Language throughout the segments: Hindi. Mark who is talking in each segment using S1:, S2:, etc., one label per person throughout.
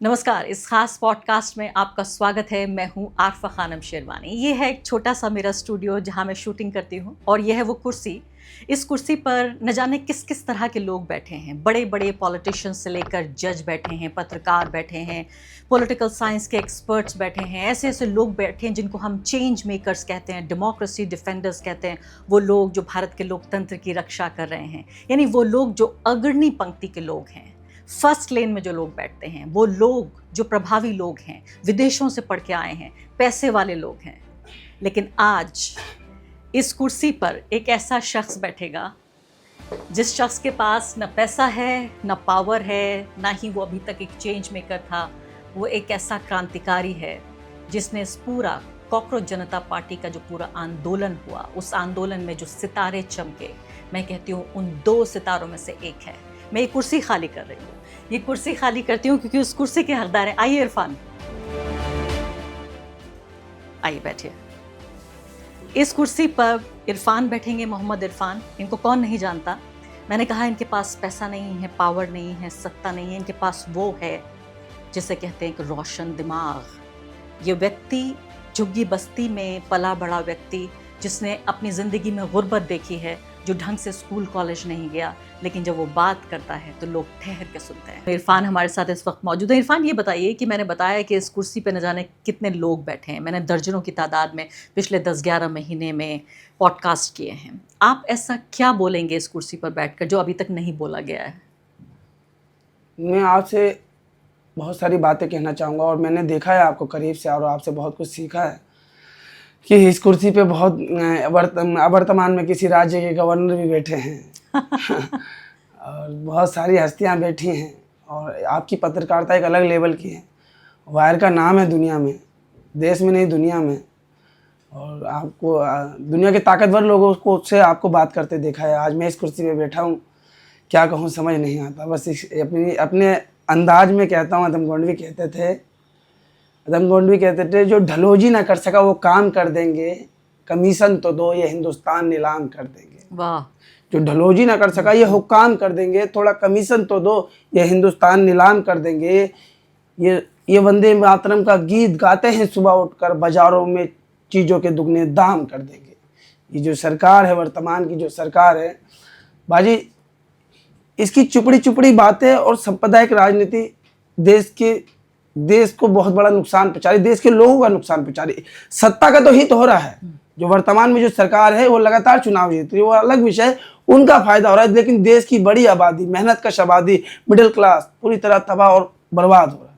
S1: नमस्कार, इस खास पॉडकास्ट में आपका स्वागत है। मैं हूं आरफा खानम शेरवानी। ये है एक छोटा सा मेरा स्टूडियो जहां मैं शूटिंग करती हूं और ये है वो कुर्सी। इस कुर्सी पर न जाने किस किस तरह के लोग बैठे हैं। बड़े बड़े पॉलिटिशियंस से लेकर जज बैठे हैं, पत्रकार बैठे हैं, पॉलिटिकल साइंस के एक्सपर्ट्स बैठे हैं। ऐसे ऐसे लोग बैठे हैं जिनको हम चेंज मेकर्स कहते हैं, डेमोक्रेसी डिफेंडर्स कहते हैं। वो लोग जो भारत के लोकतंत्र की रक्षा कर रहे हैं, यानी वो लोग जो अग्रणी पंक्ति के लोग हैं। फर्स्ट लेन में जो लोग बैठते हैं, वो लोग जो प्रभावी लोग हैं, विदेशों से पढ़ के आए हैं, पैसे वाले लोग हैं। लेकिन आज इस कुर्सी पर एक ऐसा शख्स बैठेगा जिस शख्स के पास न पैसा है, न पावर है, ना ही वो अभी तक एक चेंज मेकर था। वो एक ऐसा क्रांतिकारी है जिसने इस पूरा कॉकरोच जनता पार्टी का जो पूरा आंदोलन हुआ, उस आंदोलन में जो सितारे चमके, मैं कहती हूँ उन दो सितारों में से एक है। मैं ये कुर्सी खाली कर रही हूँ। ये कुर्सी खाली करती हूँ क्योंकि उस कुर्सी के हकदार हैं। आइए इरफान, आइए बैठिए। इस कुर्सी पर इरफान बैठेंगे, मोहम्मद इरफान। इनको कौन नहीं जानता। मैंने कहा इनके पास पैसा नहीं है, पावर नहीं है, सत्ता नहीं है। इनके पास वो है जिसे कहते हैं एक रोशन दिमाग। ये व्यक्ति झुग्गी बस्ती में पला बड़ा व्यक्ति, जिसने अपनी ज़िंदगी में गुर्बत देखी है, जो ढंग से स्कूल कॉलेज नहीं गया, लेकिन जब वो बात करता है तो लोग ठहर के सुनते हैं। इरफान हमारे साथ इस वक्त मौजूद है। इरफान, ये बताइए कि मैंने बताया कि इस कुर्सी पे न जाने कितने लोग बैठे हैं। मैंने दर्जनों की तादाद में पिछले 10-11 महीने में पॉडकास्ट किए हैं। आप ऐसा क्या बोलेंगे इस कुर्सी पर बैठकर जो अभी तक नहीं बोला गया है?
S2: मैं आपसे बहुत सारी बातें कहना चाहूँगा और मैंने देखा है आपको करीब से और आपसे बहुत कुछ सीखा है कि इस कुर्सी पे बहुत वर्तमान में किसी राज्य के गवर्नर भी बैठे हैं और बहुत सारी हस्तियां बैठी हैं और आपकी पत्रकारिता एक अलग लेवल की है। वायर का नाम है दुनिया में, देश में नहीं दुनिया में। और आपको दुनिया के ताकतवर लोगों को से आपको बात करते देखा है। आज मैं इस कुर्सी पे बैठा हूँ, क्या कहूँ समझ नहीं आता। बस अपने अंदाज में कहता हूँ। आदम गोंडवी कहते थे जो ढलोजी ना कर सका वो काम कर देंगे, कमीशन तो दो ये हिंदुस्तान नीलाम कर देंगे।
S1: वाह।
S2: जो ढलोजी ना कर सका ये हुक्काम कर देंगे, थोड़ा कमीशन तो दो ये हिंदुस्तान नीलाम कर देंगे। ये वंदे मातरम का गीत गाते हैं सुबह उठकर, बाजारों में चीज़ों के दुगने दाम कर देंगे। ये जो सरकार है, वर्तमान की जो सरकार है बाजी, इसकी चुपड़ी चुपड़ी बातें और सांप्रदायिक राजनीति देश को बहुत बड़ा नुकसान पहुंचा रही, देश के लोगों का नुकसान पहुंचा रही। सत्ता का तो हित हो रहा है, जो वर्तमान में जो सरकार है वो लगातार चुनाव जीत रही है, वो अलग विषय, उनका फायदा हो रहा है। लेकिन देश की बड़ी आबादी, मेहनतकश आबादी, मिडिल क्लास पूरी तरह तबाह और बर्बाद हो रहा है।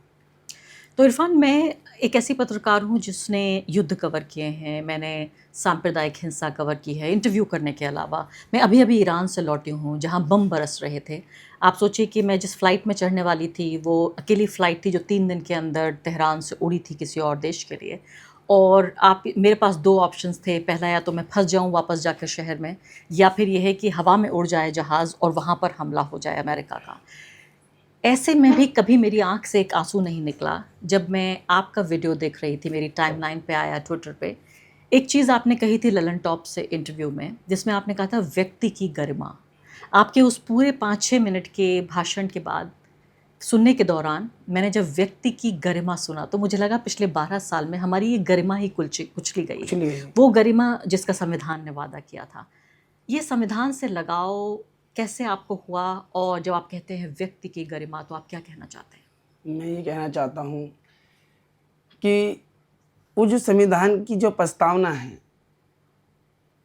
S1: तो इरफान, मैं एक ऐसी पत्रकार हूँ जिसने युद्ध कवर किए हैं, मैंने सांप्रदायिक हिंसा कवर की है इंटरव्यू करने के अलावा। मैं अभी अभी ईरान से लौटी हूँ जहाँ बम बरस रहे थे। आप सोचिए कि मैं जिस फ़्लाइट में चढ़ने वाली थी वो अकेली फ़्लाइट थी जो 3 दिन के अंदर तेहरान से उड़ी थी किसी और देश के लिए। और मेरे पास 2 ऑप्शंस थे। पहला, या तो मैं फंस जाऊँ वापस जाकर शहर में, या फिर यह है कि हवा में उड़ जाए जहाज़ और वहाँ पर हमला हो जाए अमेरिका का। ऐसे में भी कभी मेरी आँख से एक आंसू नहीं निकला जब मैं आपका वीडियो देख रही थी। मेरी टाइमलाइन पे आया ट्विटर पे। एक चीज़ आपने कही थी ललन टॉप से इंटरव्यू में, जिसमें आपने कहा था व्यक्ति की गरिमा। आपके उस पूरे 5-6 मिनट के भाषण के बाद सुनने के दौरान मैंने जब व्यक्ति की गरिमा सुना तो मुझे लगा पिछले 12 साल में हमारी ये गरिमा ही कुचली गई है। वो गरिमा जिसका संविधान ने वादा किया था। ये संविधान से लगाव कैसे आपको हुआ, और जब आप कहते हैं व्यक्ति की गरिमा तो आप क्या कहना चाहते हैं?
S2: मैं ये कहना चाहता हूँ कि वो जो संविधान की जो प्रस्तावना है,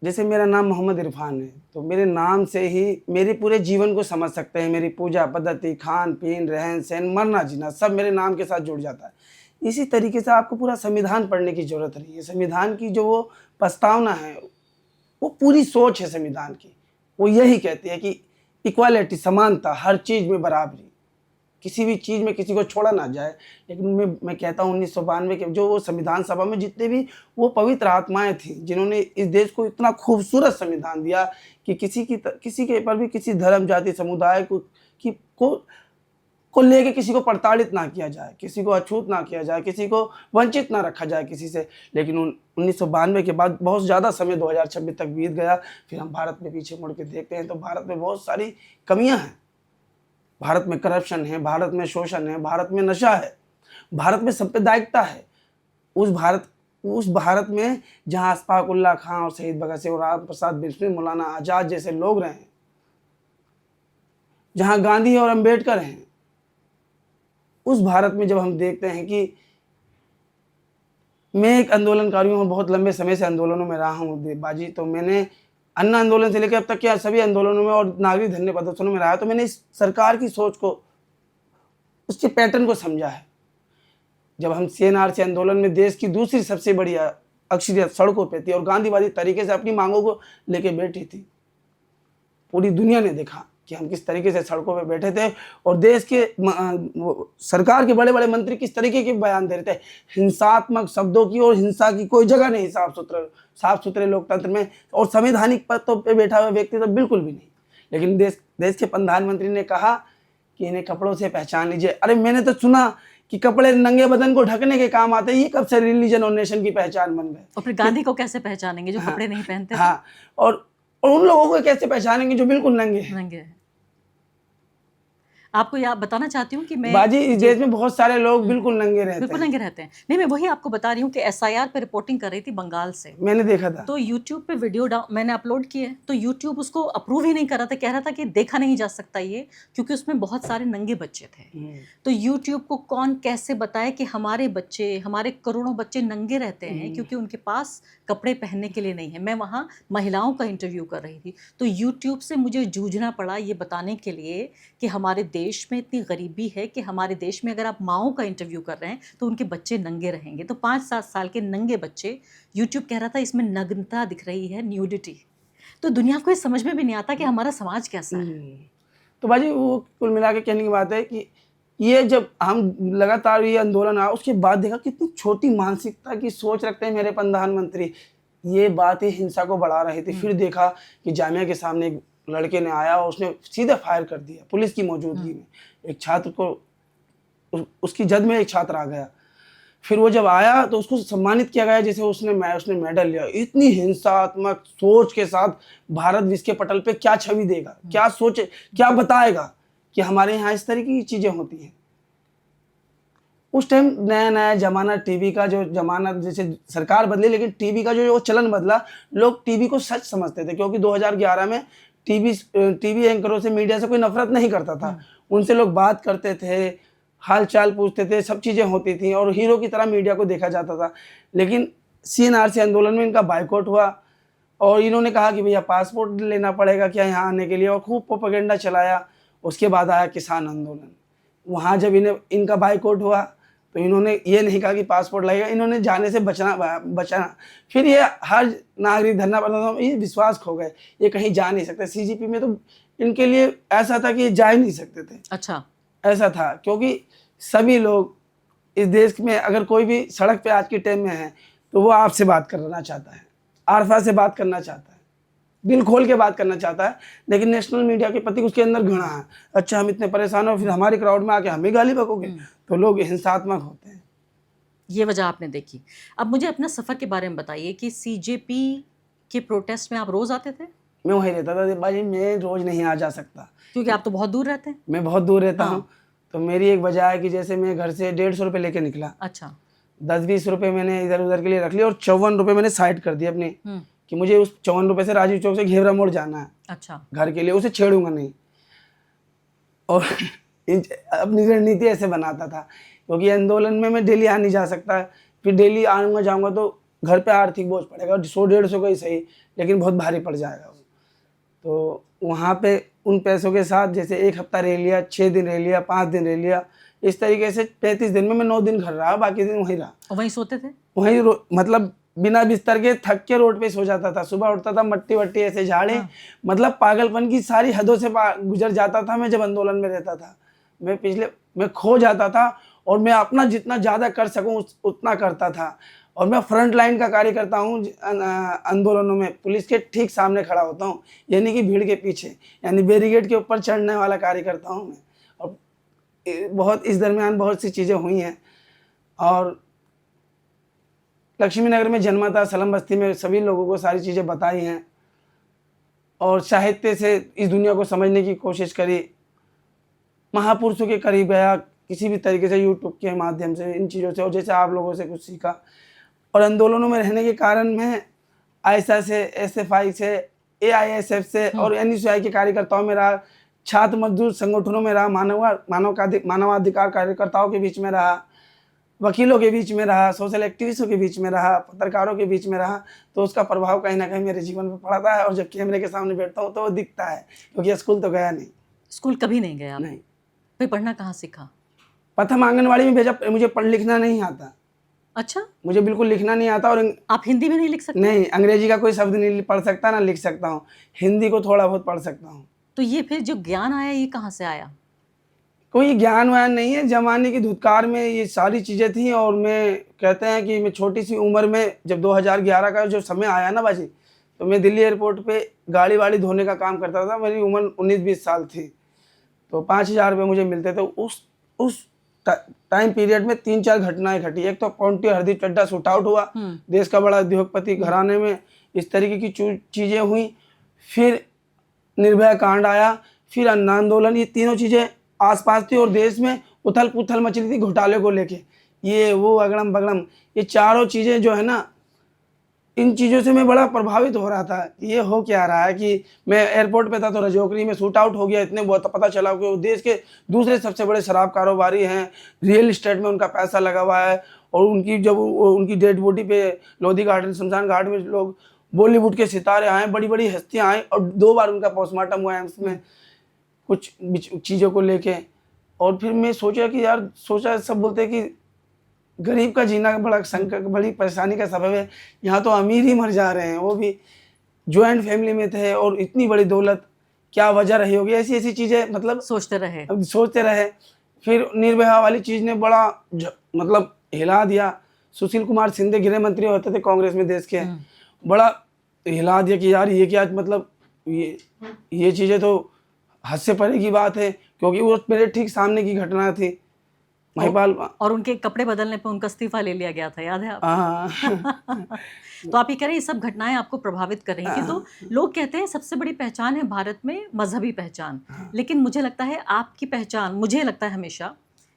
S2: जैसे मेरा नाम मोहम्मद इरफान है तो मेरे नाम से ही मेरे पूरे जीवन को समझ सकते हैं। मेरी पूजा पद्धति, खान पीन, रहन सहन, मरना जीना सब मेरे नाम के साथ जुड़ जाता है। इसी तरीके से आपको पूरा संविधान पढ़ने की ज़रूरत नहीं है। संविधान की जो वो प्रस्तावना है वो पूरी सोच है संविधान की। वो यही कहती है कि इक्वालिटी, समानता, हर चीज़ में बराबरी, किसी भी चीज़ में किसी को छोड़ा ना जाए। लेकिन मैं कहता हूँ 1992 के जो वो संविधान सभा में जितने भी वो पवित्र आत्माएं थी जिन्होंने इस देश को इतना खूबसूरत संविधान दिया कि किसी के पर भी किसी धर्म, जाति, समुदाय को लेके किसी को प्रताड़ित ना किया जाए, किसी को अछूत ना किया जाए, किसी को वंचित ना रखा जाए किसी से। लेकिन 1992 के बाद बहुत ज़्यादा समय 2026 तक बीत गया। फिर हम भारत में पीछे मुड़ के देखते हैं तो भारत में बहुत सारी कमियां हैं। भारत में करप्शन है, भारत में शोषण है, भारत में नशा है, भारत में सांप्रदायिकता है। उस भारत में जहाँ अशफाक उल्लाह खां और शहीद भगत सिंह और राम प्रसाद बिस्मिल, मौलाना आज़ाद जैसे लोग रहे हैं, जहाँ गांधी और अंबेडकर हैं, उस भारत में जब हम देखते हैं कि मैं एक आंदोलनकारी हूँ, बहुत लंबे समय से आंदोलनों में रहा हूँ बाजी, तो मैंने अन्ना आंदोलन से लेकर अब तक क्या सभी आंदोलनों में और नागरिक धरने प्रदर्शनों में रहा, तो मैंने इस सरकार की सोच को, उसके पैटर्न को समझा है। जब हम CNRC आंदोलन में देश की दूसरी सबसे बड़ी अक्सरियत सड़कों पे थी और गांधीवादी तरीके से अपनी मांगों को लेके बैठी थी, पूरी दुनिया ने देखा कि हम किस तरीके से सड़कों पे बैठे थे और देश के सरकार के बड़े बड़े मंत्री किस तरीके के बयान दे रहे थे, हिंसात्मक शब्दों की और हिंसा की कोई जगह नहीं साफ सुथरे लोकतंत्र में, और संवैधानिक पदों पे बैठा हुआ व्यक्ति तो बिल्कुल भी नहीं। लेकिन देश के प्रधानमंत्री ने कहा कि इन्हें कपड़ों से पहचान लीजिए। अरे मैंने तो सुना कि कपड़े नंगे बदन को ढकने के काम आते हैं, ये कब से रिलीजन और नेशन की पहचान बन गए?
S1: और फिर गांधी को कैसे पहचानेंगे जो कपड़े नहीं पहनते?
S2: हाँ, और उन लोगों को कैसे पहचानेंगे जो बिल्कुल नंगे हैं?
S1: आपको यह बताना चाहती हूँ कि मैं
S2: बाजी, इस देश में बहुत सारे लोग बिल्कुल नंगे रहते हैं।
S1: नहीं, मैं वही आपको बता रही हूँ कि SIR पे रिपोर्टिंग कर रही थी बंगाल से,
S2: मैंने देखा था।
S1: तो YouTube पे वीडियो मैंने अपलोड किए, तो YouTube उसको अप्रूव ही नहीं कर रहा था, कह रहा था कि देखा नहीं जा सकता ये, क्योंकि उसमें बहुत सारे नंगे बच्चे थे। तो YouTube को कौन कैसे बताए कि हमारे बच्चे, हमारे करोड़ों बच्चे नंगे रहते हैं क्योंकि उनके पास कपड़े पहनने के लिए नहीं है। मैं वहाँ महिलाओं का इंटरव्यू कर रही थी, तो YouTube से मुझे जूझना पड़ा ये बताने के लिए कि हमारे देश में इतनी गरीबी है कि हमारे देश में अगर आप माओं का इंटरव्यू कर रहे हैं तो उनके बच्चे नंगे रहेंगे। तो 5-7 साल के नंगे बच्चे, YouTube कह रहा था इसमें नग्नता दिख रही है, न्यूडिटी। तो दुनिया को ये समझ में भी नहीं आता कि हमारा समाज कैसा है।
S2: तो बाजी, वो कुल मिला के कहने की बात है कि ये जब हम लगातार ये आंदोलन आया, उसके बाद देखा कितनी छोटी मानसिकता की सोच रखते हैं मेरे प्रधानमंत्री, ये बात ही हिंसा को बढ़ा रही थी। फिर देखा कि जामिया के सामने एक लड़के ने आया और उसने सीधे फायर कर दिया पुलिस की मौजूदगी में। एक छात्र को, उसकी जद में एक छात्र आ गया, फिर वो जब आया तो उसको सम्मानित किया गया जैसे उसने मेडल लिया। इतनी हिंसात्मक सोच के साथ भारत विश्व के पटल पे क्या छवि देगा, क्या सोचे, क्या बताएगा कि हमारे यहाँ इस तरीके की चीजें होती हैं। उस टाइम नया नया जमाना, टीवी का जो जमाना, जैसे सरकार बदली लेकिन टीवी का जो चलन बदला, लोग टीवी को सच समझते थे, क्योंकि 2011 में टीवी एंकरों से, मीडिया से कोई नफरत नहीं करता था। उनसे लोग बात करते थे, हाल चाल पूछते थे, सब चीज़ें होती थी और हीरो की तरह मीडिया को देखा जाता था। लेकिन CNRC आंदोलन में इनका बाइकआउट हुआ और इन्होंने कहा कि भैया पासपोर्ट लेना पड़ेगा क्या यहाँ आने के लिए, और खूब प्रोपेगेंडा चलाया। उसके बाद आया किसान आंदोलन। वहाँ जब इनका बाइकआउट हुआ तो इन्होंने ये नहीं कहा कि पासपोर्ट लगेगा, इन्होंने जाने से बचाना। फिर ये हर नागरिक धरना प्रदर्शन, ये विश्वास खो गए, ये कहीं जा नहीं सकते। CGP में तो इनके लिए ऐसा था कि ये जा ही नहीं सकते थे।
S1: अच्छा,
S2: ऐसा था, क्योंकि सभी लोग इस देश में, अगर कोई भी सड़क पे आज के टाइम में है तो वो आपसे बात करना चाहता है, आरफा से बात करना चाहता है, दिल खोल के बात करना चाहता है। लेकिन नेशनल मीडिया के प्रति उसके अंदर घृणा है। अच्छा, हम इतने परेशान हो, फिर हमारे क्राउड में आके हमें गाली बकोगे, तो लोग हिंसात्मक होते हैं।
S1: ये वजह आपने देखी। अब मुझे अपना सफ़र के बारे में बताइए कि CJP के प्रोटेस्ट में आप रोज़ आते थे?
S2: मैं वहीं रहता था भाई, मैं रोज़ नहीं आ जा सकता
S1: क्योंकि आप तो बहुत दूर रहते हैं।
S2: मैं बहुत दूर रहता हूँ। तो मेरी एक वजह है कि जैसे मैं घर से 150 रुपये लेके निकला।
S1: अच्छा।
S2: 10-20 रुपये मैंने इधर उधर के लिए रख लिया और 54 रुपये मैंने साइड कर दिया अपने, कि मुझे उस 54 रुपये से राजीव चौक से घेवरा मोड़ जाना है।
S1: अच्छा।
S2: घर के लिए, उसे छेड़ूंगा नहीं। और अपनी रणनीति ऐसे बनाता था, क्योंकि आंदोलन में मैं डेली आ नहीं जा सकता। फिर डेली आऊँगा जाऊँगा तो घर पे आर्थिक बोझ पड़ेगा, 100-150 का ही सही, लेकिन बहुत भारी पड़ जाएगा। तो वहाँ पे उन पैसों के साथ जैसे 1 हफ्ता रह लिया, 6 दिन रह लिया, 5 दिन रह लिया, इस तरीके से 35 दिन में मैं 9 दिन घर रहा, बाकी दिन वहीं रहा।
S1: वहीं सोते थे?
S2: वहीं मतलब बिना बिस्तर के थक के रोड पे सो जाता था। सुबह उठता था, मट्टी वट्टी ऐसे झाड़े, मतलब पागलपन की सारी हदों से गुजर जाता था मैं जब आंदोलन में रहता था। मैं खो जाता था और मैं अपना जितना ज़्यादा कर सकूं उतना करता था। और मैं फ्रंट लाइन का कार्य करता हूँ आंदोलनों में, पुलिस के ठीक सामने खड़ा होता हूँ, यानी कि भीड़ के पीछे, यानी बैरिकेड के ऊपर चढ़ने वाला कार्य करता हूँ मैं। और बहुत इस दरमियान बहुत सी चीज़ें हुई हैं। और लक्ष्मी नगर में जन्मा था, सलम बस्ती में सभी लोगों को सारी चीज़ें बताई हैं और साहित्य से इस दुनिया को समझने की कोशिश करी। महापुरुषों के करीब गया, किसी भी तरीके से यूट्यूब के माध्यम से इन चीज़ों से, और जैसे आप लोगों से कुछ सीखा। और आंदोलनों में रहने के कारण मैं आयशा से, एसएफआई से, एआईएसएफ से और एनएसयूआई के कार्यकर्ताओं में रहा, छात्र मजदूर संगठनों में रहा, मानवाधिकार कार्यकर्ताओं के बीच में रहा, वकीलों के बीच में रहा, सोशल एक्टिविस्टों के बीच में रहा, पत्रकारों के बीच में रहा। तो उसका प्रभाव कहीं ना कहीं मेरे जीवन में पड़ता है, और जब कैमरे के सामने बैठता हूँ तो वो दिखता है, क्योंकि स्कूल तो गया नहीं।
S1: स्कूल कभी नहीं गया आप?
S2: नहीं।
S1: फिर पढ़ना कहाँ सीखा?
S2: प्रथम आंगनवाड़ी में भेजा। मुझे पढ़ लिखना नहीं आता।
S1: अच्छा,
S2: मुझे बिल्कुल लिखना नहीं आता। और
S1: आप हिंदी में नहीं लिख सकते?
S2: नहीं, अंग्रेजी का कोई शब्द नहीं पढ़ सकता, ना लिख सकता हूँ। हिंदी को थोड़ा बहुत पढ़ सकता हूँ।
S1: तो ये फिर जो ज्ञान आया ये कहाँ से आया?
S2: कोई ज्ञान वान नहीं है, जमाने की धुतकार में ये सारी चीज़ें थी। और मैं कहते हैं कि मैं छोटी सी उम्र में जब 2011 का जो समय आया ना बाजी, तो मैं दिल्ली एयरपोर्ट पे गाड़ी वाड़ी धोने का काम करता था। मेरी उम्र 19-20 साल थी। तो 5,000 रुपये मुझे मिलते थे। उस टाइम पीरियड में 3-4 घटनाएं घटी। एक तो काउंटी हरदीप चड्ढा शूट आउट हुआ, देश का बड़ा उद्योगपति घराने में इस तरीके की चीज़ें हुई। फिर निर्भया कांड आया, फिर अन्ना आंदोलन, ये तीनों चीज़ें आसपास थी और देश में उथल पुथल मच रही थी घोटाले को लेके, ये वो अगड़म बगड़म, ये चारों चीज़ें जो है ना, इन चीज़ों से मैं बड़ा प्रभावित हो रहा था। ये हो क्या रहा है कि मैं एयरपोर्ट पे था तो रजौकरी में शूट आउट हो गया। इतने बहुत पता चला कि वो देश के दूसरे सबसे बड़े शराब कारोबारी हैं, रियल इस्टेट में उनका पैसा लगा हुआ है। और उनकी जब उनकी डेड बॉडी पे लोधी गार्डन शमशान घाट में लोग बॉलीवुड के सितारे आए, बड़ी बड़ी हस्तियाँ आए, और 2 बार उनका पोस्टमार्टम हुआ है उसमें कुछ चीज़ों को लेके। और फिर मैं सोचा कि यार, सब बोलते हैं कि गरीब का जीना बड़ा संकट, बड़ी परेशानी का सबब है। यहाँ तो अमीर ही मर जा रहे हैं, वो भी जॉइंट फैमिली में थे, और इतनी बड़ी दौलत, क्या वजह रही होगी। ऐसी ऐसी चीज़ें मतलब सोचते रहे। फिर निर्भया वाली चीज़ ने बड़ा मतलब हिला दिया। सुशील कुमार शिंदे गृह मंत्री होते थे कांग्रेस में देश के, बड़ा हिला दिया कि यार ये क्या, मतलब ये चीज़ें तो हद से परे की बात है, क्योंकि वो मेरे ठीक सामने की घटना थी। महिपाल
S1: और उनके कपड़े बदलने पर उनका इस्तीफा ले लिया गया था, याद है आपको?
S2: हाँ।
S1: तो आप ये कह रहे हैं ये सब घटनाएं आपको प्रभावित कर रही थी। तो लोग कहते हैं सबसे बड़ी पहचान है भारत में मजहबी पहचान, लेकिन मुझे लगता है आपकी पहचान, मुझे लगता है हमेशा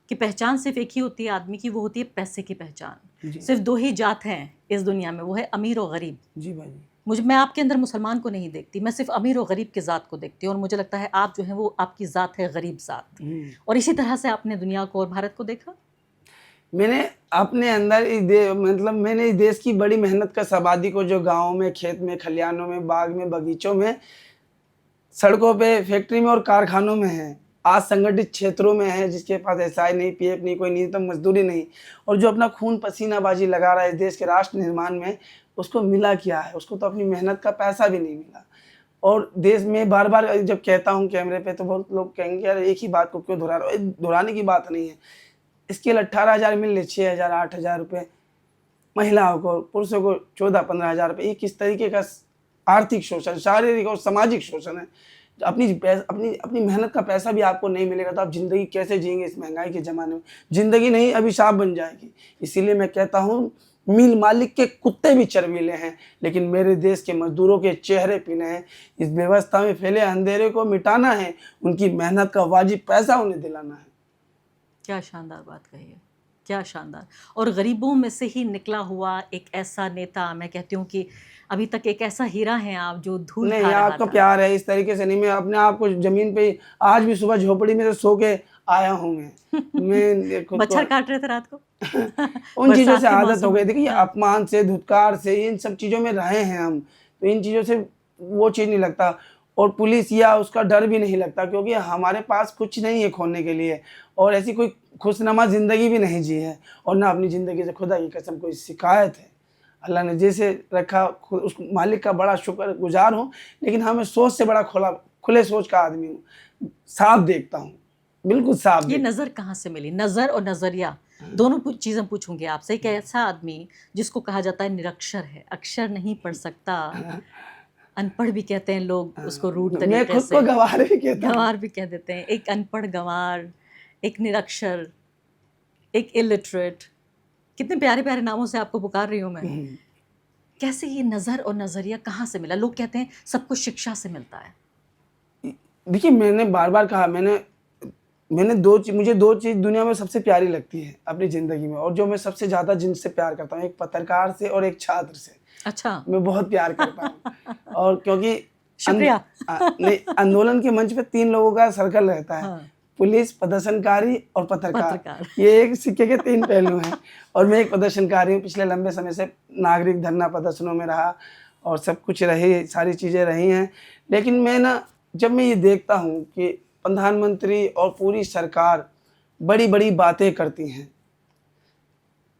S1: कि पहचान सिर्फ एक ही होती है आदमी की, वो होती है पैसे की पहचान। सिर्फ 2 ही जात हैं इस दुनिया में, वो है अमीर और गरीब।
S2: जी भाई।
S1: मैं आपके अंदर मुसलमान को नहीं देखती, मैं सिर्फ अमीर और गरीब की ज़ात को देखती हूँ। और मुझे लगता है आप जो हैं वो आपकी ज़ात है गरीब ज़ात। और इसी तरह से आपने दुनिया को और भारत को देखा।
S2: मैंने अपने अंदर मतलब मैंने इस देश की बड़ी मेहनत का आबादी को, जो गाँव में, खेत में, खलिहानों में, बाग में, बगीचों में, सड़कों पे, फैक्ट्री में और कारखानों में है, आज संगठित क्षेत्रों में है, जिसके पास एसआई नहीं, पीएफ नहीं, कोई न्यूनतम मजदूरी नहीं, और जो अपना खून पसीनाबाजी लगा रहा है इस देश के राष्ट्र निर्माण में, उसको मिला क्या है? उसको तो अपनी मेहनत का पैसा भी नहीं मिला। और देश में बार बार जब कहता हूँ कैमरे पे, तो बहुत लोग कहेंगे यार एक ही बात को क्यों दोहरा रहे हो? दोहराने की बात नहीं है। इसके लिए 18,000 मिल ले, 6,000, 8,000 रुपये महिलाओं को, पुरुषों को 14-15,000 रुपये, ये किस तरीके का आर्थिक शोषण, शारीरिक और सामाजिक शोषण है। अपनी मेहनत का पैसा भी आपको नहीं मिलेगा तो आप ज़िंदगी कैसे जिएंगे इस महंगाई के ज़माने में? ज़िंदगी नहीं, अभिशाप बन जाएगी। इसीलिए मैं कहता हूँ, मिल मालिक के कुत्ते भी चरबीले हैं, लेकिन मेरे देश के मजदूरों के चेहरे पीले हैं। इस व्यवस्था में फैले अंधेरे को मिटाना है, उनकी मेहनत का वाजिब पैसा उन्हें दिलाना है।
S1: क्या शानदार बात कही है, क्या शानदार। और गरीबों में से ही निकला हुआ एक ऐसा नेता, मैं कहती हूँ कि अभी तक एक ऐसा हीरा है आप जो धूल
S2: नहीं,
S1: खा रहा
S2: आपका
S1: था।
S2: प्यार है, इस तरीके से नहीं। मैं अपने आप को ज़मीन पे आज भी सुबह झोपड़ी में से सो के आया हूँ। मैं
S1: मच्छर काट रहे थे रात को।
S2: उन चीज़ों से आदत हो गई थी कि अपमान से, धुतकार से, इन सब चीज़ों में रहे हैं हम, तो इन चीज़ों से वो चीज़ नहीं लगता। और पुलिस या उसका डर भी नहीं लगता, क्योंकि हमारे पास कुछ नहीं है खोने के लिए, और ऐसी कोई खुशनुमा ज़िंदगी भी नहीं जी है, और ना अपनी ज़िंदगी से खुदा की कसम कोई शिकायत है। अल्लाह ने जैसे रखा, उस मालिक का बड़ा शुक्रगुजार हूँ। लेकिन हाँ, मैं सोच से बड़ा खुले सोच का आदमी हूँ, साफ देखता हूँ, बिल्कुल साफ।
S1: ये नज़र कहाँ से मिली? नज़र और नज़रिया दोनों चीज़ें पूछूंगी आपसे। एक ऐसा आदमी जिसको कहा जाता है निरक्षर है, अक्षर नहीं पढ़ सकता, अनपढ़ भी कहते हैं लोग उसको रूट तरीके से,
S2: मैं खुद को गंवार भी कहता हूँ।
S1: गंवार भी कह देते हैं। एक अनपढ़ गंवार, एक निरक्षर, एक इलिटरेट, कितने प्यारे प्यारे नामों से आपको पुकार रही हूँ मैं। कैसे ये नज़र और नज़रिया कहाँ से मिला? लोग कहते हैं सब कुछ शिक्षा से मिलता है।
S2: देखिए, मैंने बार बार कहा, मैंने मैंने मुझे दो चीज़ दुनिया में सबसे प्यारी लगती है अपनी ज़िंदगी में, और जो मैं सबसे ज़्यादा जिनसे प्यार करता हूँ, एक पत्रकार से और एक छात्र से।
S1: अच्छा।
S2: मैं बहुत प्यार करता हूँ और क्योंकि
S1: शुक्रिया।
S2: नहीं, आंदोलन के मंच पे 3 लोगों का सर्कल रहता है,
S1: हाँ।
S2: पुलिस, प्रदर्शनकारी और पत्रकार।
S1: पत्रकार।
S2: ये एक सिक्के के 3 पहलू हैं और मैं एक प्रदर्शनकारी हूँ। पिछले लंबे समय से नागरिक धरना प्रदर्शनों में रहा और सब कुछ रही, सारी चीज़ें रही हैं। लेकिन मैं ना, जब मैं ये देखता हूँ कि प्रधानमंत्री और पूरी सरकार बड़ी-बड़ी बातें करती हैं।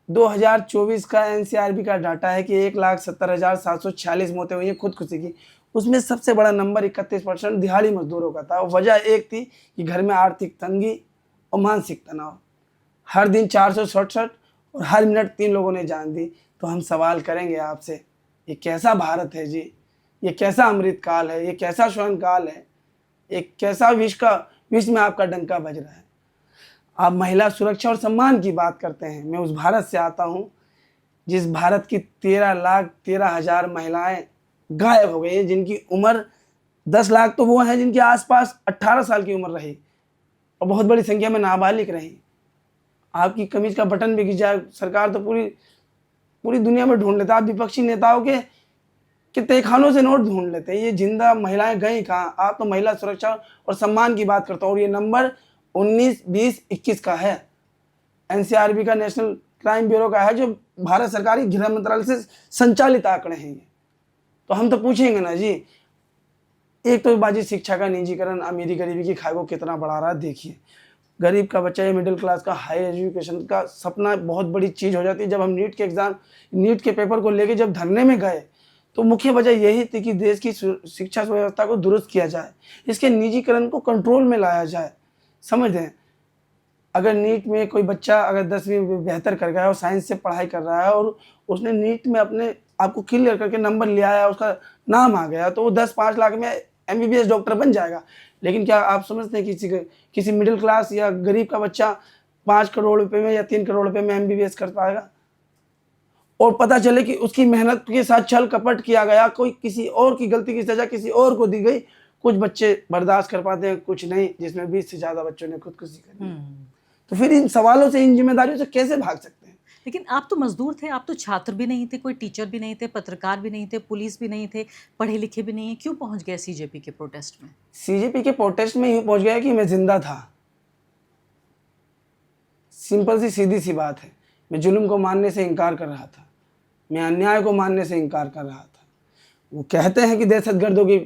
S2: 2024 का एनसीआरबी का डाटा है कि 1,70,746 मौतें हुई हैं खुदकुशी की। उसमें सबसे बड़ा नंबर 31% दिहाड़ी मजदूरों का था। वजह एक थी कि घर में आर्थिक तंगी और मानसिक तनाव। हर दिन 467 और हर मिनट 3 लोगों ने जान दी। तो हम सवाल करेंगे आपसे, ये कैसा भारत है जी? ये कैसा अमृत काल है? ये कैसा स्वर्ण काल है? एक कैसा विश्व में आपका डंका बज रहा है? आप महिला सुरक्षा और सम्मान की बात करते हैं। मैं उस भारत से आता हूँ जिस भारत की 13,13,000 महिलाएं गायब हो गई हैं, जिनकी उम्र 10 लाख तो वो हैं जिनके आसपास 18 साल की उम्र रही और बहुत बड़ी संख्या में नाबालिग रही। आपकी कमीज का बटन भी घिस जाए, सरकार तो पूरी दुनिया में ढूंढ लेता है। आप विपक्षी नेताओं के तहखानों से नोट ढूंढ लेते हैं। ये जिंदा महिलाएं गई कहाँ? आप तो महिला सुरक्षा और सम्मान की बात करते हो और ये नंबर 19, 20, 21 का है। एनसीआरबी का, नेशनल क्राइम ब्यूरो का है, जो भारत सरकार की गृह मंत्रालय से संचालित आंकड़े हैं ये। तो हम तो पूछेंगे ना जी, एक तो बाजी शिक्षा का निजीकरण अमीरी गरीबी की खाई को कितना बढ़ा रहा है। देखिए, गरीब का बच्चा या मिडिल क्लास का हाई एजुकेशन का सपना बहुत बड़ी चीज़ हो जाती है। जब हम नीट के पेपर को लेके जब धरने में गए तो मुख्य वजह यही थी कि देश की शिक्षा व्यवस्था को दुरुस्त किया जाए, इसके निजीकरण को कंट्रोल में लाया जाए। समझ रहे हैं? अगर नीट में कोई बच्चा अगर 10वीं में बेहतर कर गया और साइंस से पढ़ाई कर रहा है और उसने नीट में अपने आपको क्लियर करके नंबर ले आया, उसका नाम आ गया, तो वो 10-5 लाख में एमबीबीएस डॉक्टर बन जाएगा। लेकिन क्या आप समझते हैं किसी मिडिल क्लास या गरीब का बच्चा 5 करोड़ रुपए में या 3 करोड़ रुपए में एमबीबीएस कर पाएगा? और पता चले कि उसकी मेहनत के साथ छल कपट किया गया, कोई किसी और की गलती की सजा किसी और को दी गई। कुछ बच्चे बर्दाश्त कर पाते हैं, कुछ नहीं, जिसमें 20 से ज़्यादा बच्चों ने खुदकुशी करी। तो फिर इन सवालों से, इन जिम्मेदारियों से कैसे भाग सकते हैं?
S1: लेकिन आप तो मजदूर थे, आप तो छात्र भी नहीं थे, कोई टीचर भी नहीं थे, पत्रकार भी नहीं थे, पुलिस भी नहीं थे, पढ़े लिखे भी नहीं है, क्यों पहुंच गए सीजेपी के प्रोटेस्ट में?
S2: सीजेपी के प्रोटेस्ट में यूँ पहुंच गया कि मैं जिंदा था। सिंपल सी सीधी सी बात है। मैं जुल्म को मानने से इनकार कर रहा था, मैं अन्याय को मानने से इनकार कर रहा था। वो कहते हैं कि दहशतगर्दों की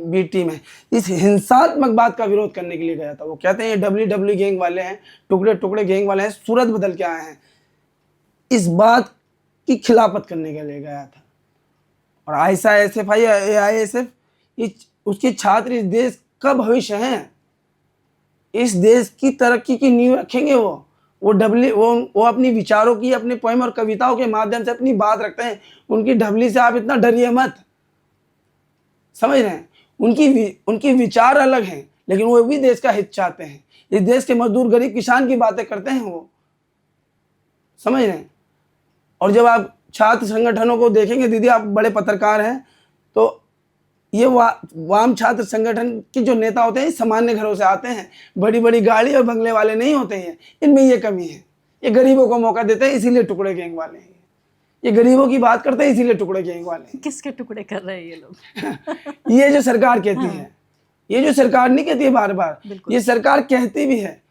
S2: बी टीम है, इस हिंसात्मक बात का विरोध करने के लिए गया था। वो कहते हैं ये डब्ल्यू गैंग वाले हैं, टुकड़े टुकड़े गैंग वाले हैं, सूरत बदल के आए हैं, इस बात की खिलाफत करने के लिए गया था। और ISISF AISF उसके छात्र इस देश का भविष्य हैं, इस देश की तरक्की की नींव रखेंगे। वो अपनी विचारों की, अपने पोएम और कविताओं के माध्यम से अपनी बात रखते हैं। उनकी ढबली से आप इतना डरिए मत। समझ रहे हैं? उनकी विचार अलग हैं, लेकिन वो भी देश का हित चाहते हैं। इस देश के मजदूर गरीब किसान की बातें करते हैं वो। समझ रहे हैं? और जब आप छात्र संगठनों को देखेंगे, दीदी आप बड़े पत्रकार हैं, तो ये वाम छात्र संगठन के जो नेता होते हैं सामान्य घरों से आते हैं, बड़ी बड़ी गाड़ी और बंगले वाले नहीं होते हैं। इनमें ये कमी है। ये गरीबों को मौका देते हैं, इसीलिए टुकड़े गैंग वाले हैं। ये गरीबों की बात करते हैं, इसीलिए टुकड़े गैंग वाले हैं।
S1: किसके टुकड़े कर रहे हैं ये लोग?
S2: ये जो सरकार कहती है, ये जो सरकार नहीं कहती है बार बार, ये सरकार कहती भी है,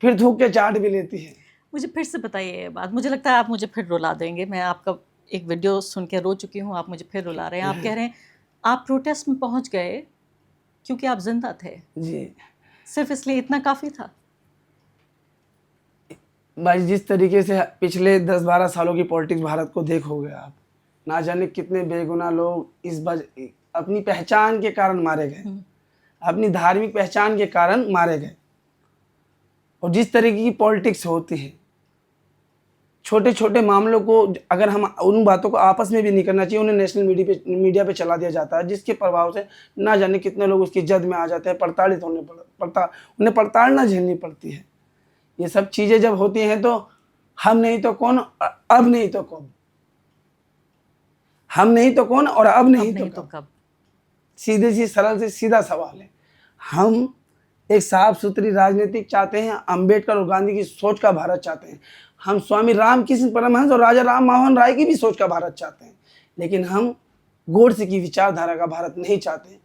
S2: फिर थूक के चाट भी लेती है।
S1: मुझे फिर से बताइए ये बात, मुझे लगता है आप मुझे फिर रुला देंगे। मैं आपका एक वीडियो सुन के रो चुकी हूँ, आप मुझे फिर रुला रहे हैं। आप कह रहे हैं आप प्रोटेस्ट में पहुंच गए क्योंकि आप जिंदा थे
S2: जी,
S1: सिर्फ इसलिए इतना काफ़ी था?
S2: भाई जिस तरीके से पिछले 10-12 सालों की पॉलिटिक्स भारत को देखोगे आप, ना जाने कितने बेगुनाह लोग अपनी पहचान के कारण मारे गए, अपनी धार्मिक पहचान के कारण मारे गए। और जिस तरीके की पॉलिटिक्स होती है, छोटे छोटे मामलों को अगर हम उन बातों को आपस में भी नहीं करना चाहिए, उन्हें नेशनल मीडिया पे चला दिया जाता है, जिसके प्रभाव से ना जाने कितने लोग उसकी जद में आ जाते हैं, उन्हें प्रताड़ना झेलनी पड़ती है। ये सब चीज़ें जब होती हैं तो हम नहीं तो कौन, अब नहीं तो कब, हम नहीं तो कौन और अब नहीं तो कब। सीधे सी सरल से सीधा सवाल है, हम एक साफ सुथरी राजनीतिक चाहते हैं, अंबेडकर और गांधी की सोच का भारत चाहते हैं। हम स्वामी रामकृष्ण परमहंस और राजा राम मोहन राय की भी सोच का भारत चाहते हैं, लेकिन हम गोडसे की विचारधारा का भारत नहीं चाहते,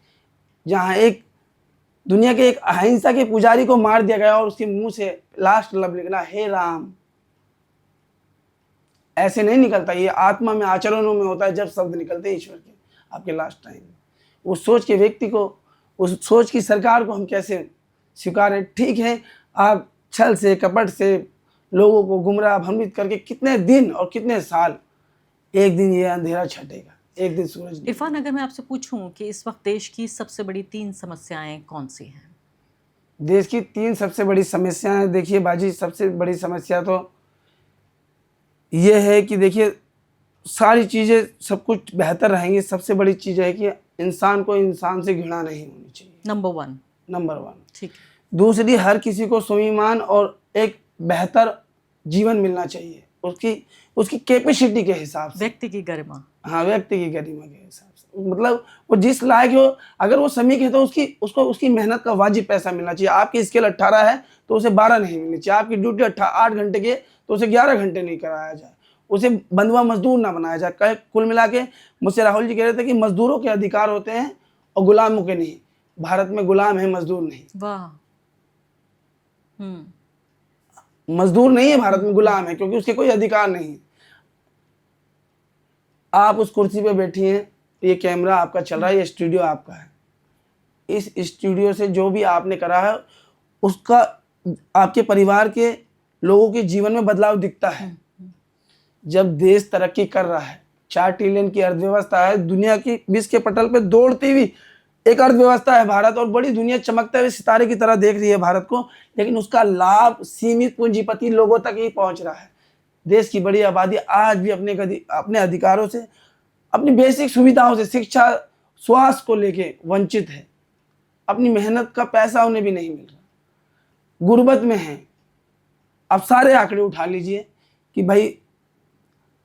S2: जहाँ एक दुनिया के एक अहिंसा के पुजारी को मार दिया गया और उसके मुंह से लास्ट लब निकला, हे राम। ऐसे नहीं निकलता, ये आत्मा में, आचरणों में होता है जब शब्द निकलते हैं ईश्वर के आपके लास्ट टाइम। उस सोच के व्यक्ति को, उस सोच की सरकार को हम कैसे स्वीकारें? ठीक है, आप छल से, कपट से लोगों को गुमराह भ्रमित करके कितने दिन और कितने साल, एक दिन ये अंधेरा छटेगा, एक दिन सूरज।
S1: इरफान, अगर मैं आपसे पूछूं कि इस वक्त देश की सबसे बड़ी 3 समस्याएं कौन सी हैं?
S2: देश की 3 सबसे बड़ी समस्याएं, देखिए बाजी, सबसे बड़ी समस्या तो ये है कि देखिए सारी चीज़ें सब कुछ बेहतर रहेंगी, सबसे बड़ी चीज़ है कि इंसान को इंसान से घृणा नहीं होनी चाहिए,
S1: नंबर 1।
S2: नंबर 1।
S1: ठीक है।
S2: दूसरी, हर किसी को स्वाभिमान और एक बेहतर जीवन मिलना चाहिए, उसकी कैपेसिटी के हिसाब से,
S1: व्यक्ति की गरिमा।
S2: हाँ, व्यक्ति की गरिमा के हिसाब से, मतलब वो जिस लायक हो, अगर वो श्रमिक है तो उसकी मेहनत का वाजिब पैसा मिलना चाहिए। आपकी स्केल 18 है तो उसे 12 नहीं मिलनी चाहिए, आपकी ड्यूटी 8 घंटे की है तो उसे 11 घंटे नहीं कराया जाए, उसे बंधुआ मजदूर ना बनाया जाए। कुल मिला के मुझसे राहुल जी कह रहे थे कि मजदूरों के अधिकार होते हैं और गुलामों के नहीं। भारत में गुलाम है, मजदूर नहीं।
S1: वाह।
S2: मजदूर नहीं है भारत में, गुलाम है, क्योंकि उसके कोई अधिकार नहीं। आप उस कुर्सी पे बैठी हैं, ये कैमरा आपका चल रहा है, ये स्टूडियो आपका है। इस स्टूडियो से जो भी आपने करा है उसका आपके परिवार के लोगों के जीवन में बदलाव दिखता है। जब देश तरक्की कर रहा है, 4 ट्रिलियन की अर्थव्यवस्था है, दुनिया की विश्व के पटल पे दौड़ती हुई एक अर्थव्यवस्था है भारत, और बड़ी दुनिया चमकते हुए सितारे की तरह देख रही है भारत को, लेकिन उसका लाभ सीमित पूंजीपति लोगों तक ही पहुंच रहा है। देश की बड़ी आबादी आज भी अपने अधिकारों से, अपनी बेसिक सुविधाओं से, शिक्षा, स्वास्थ्य को लेके वंचित है। अपनी मेहनत का पैसा उन्हें भी नहीं मिल रहा, गुर्बत में है। अब सारे आंकड़े उठा लीजिए कि भाई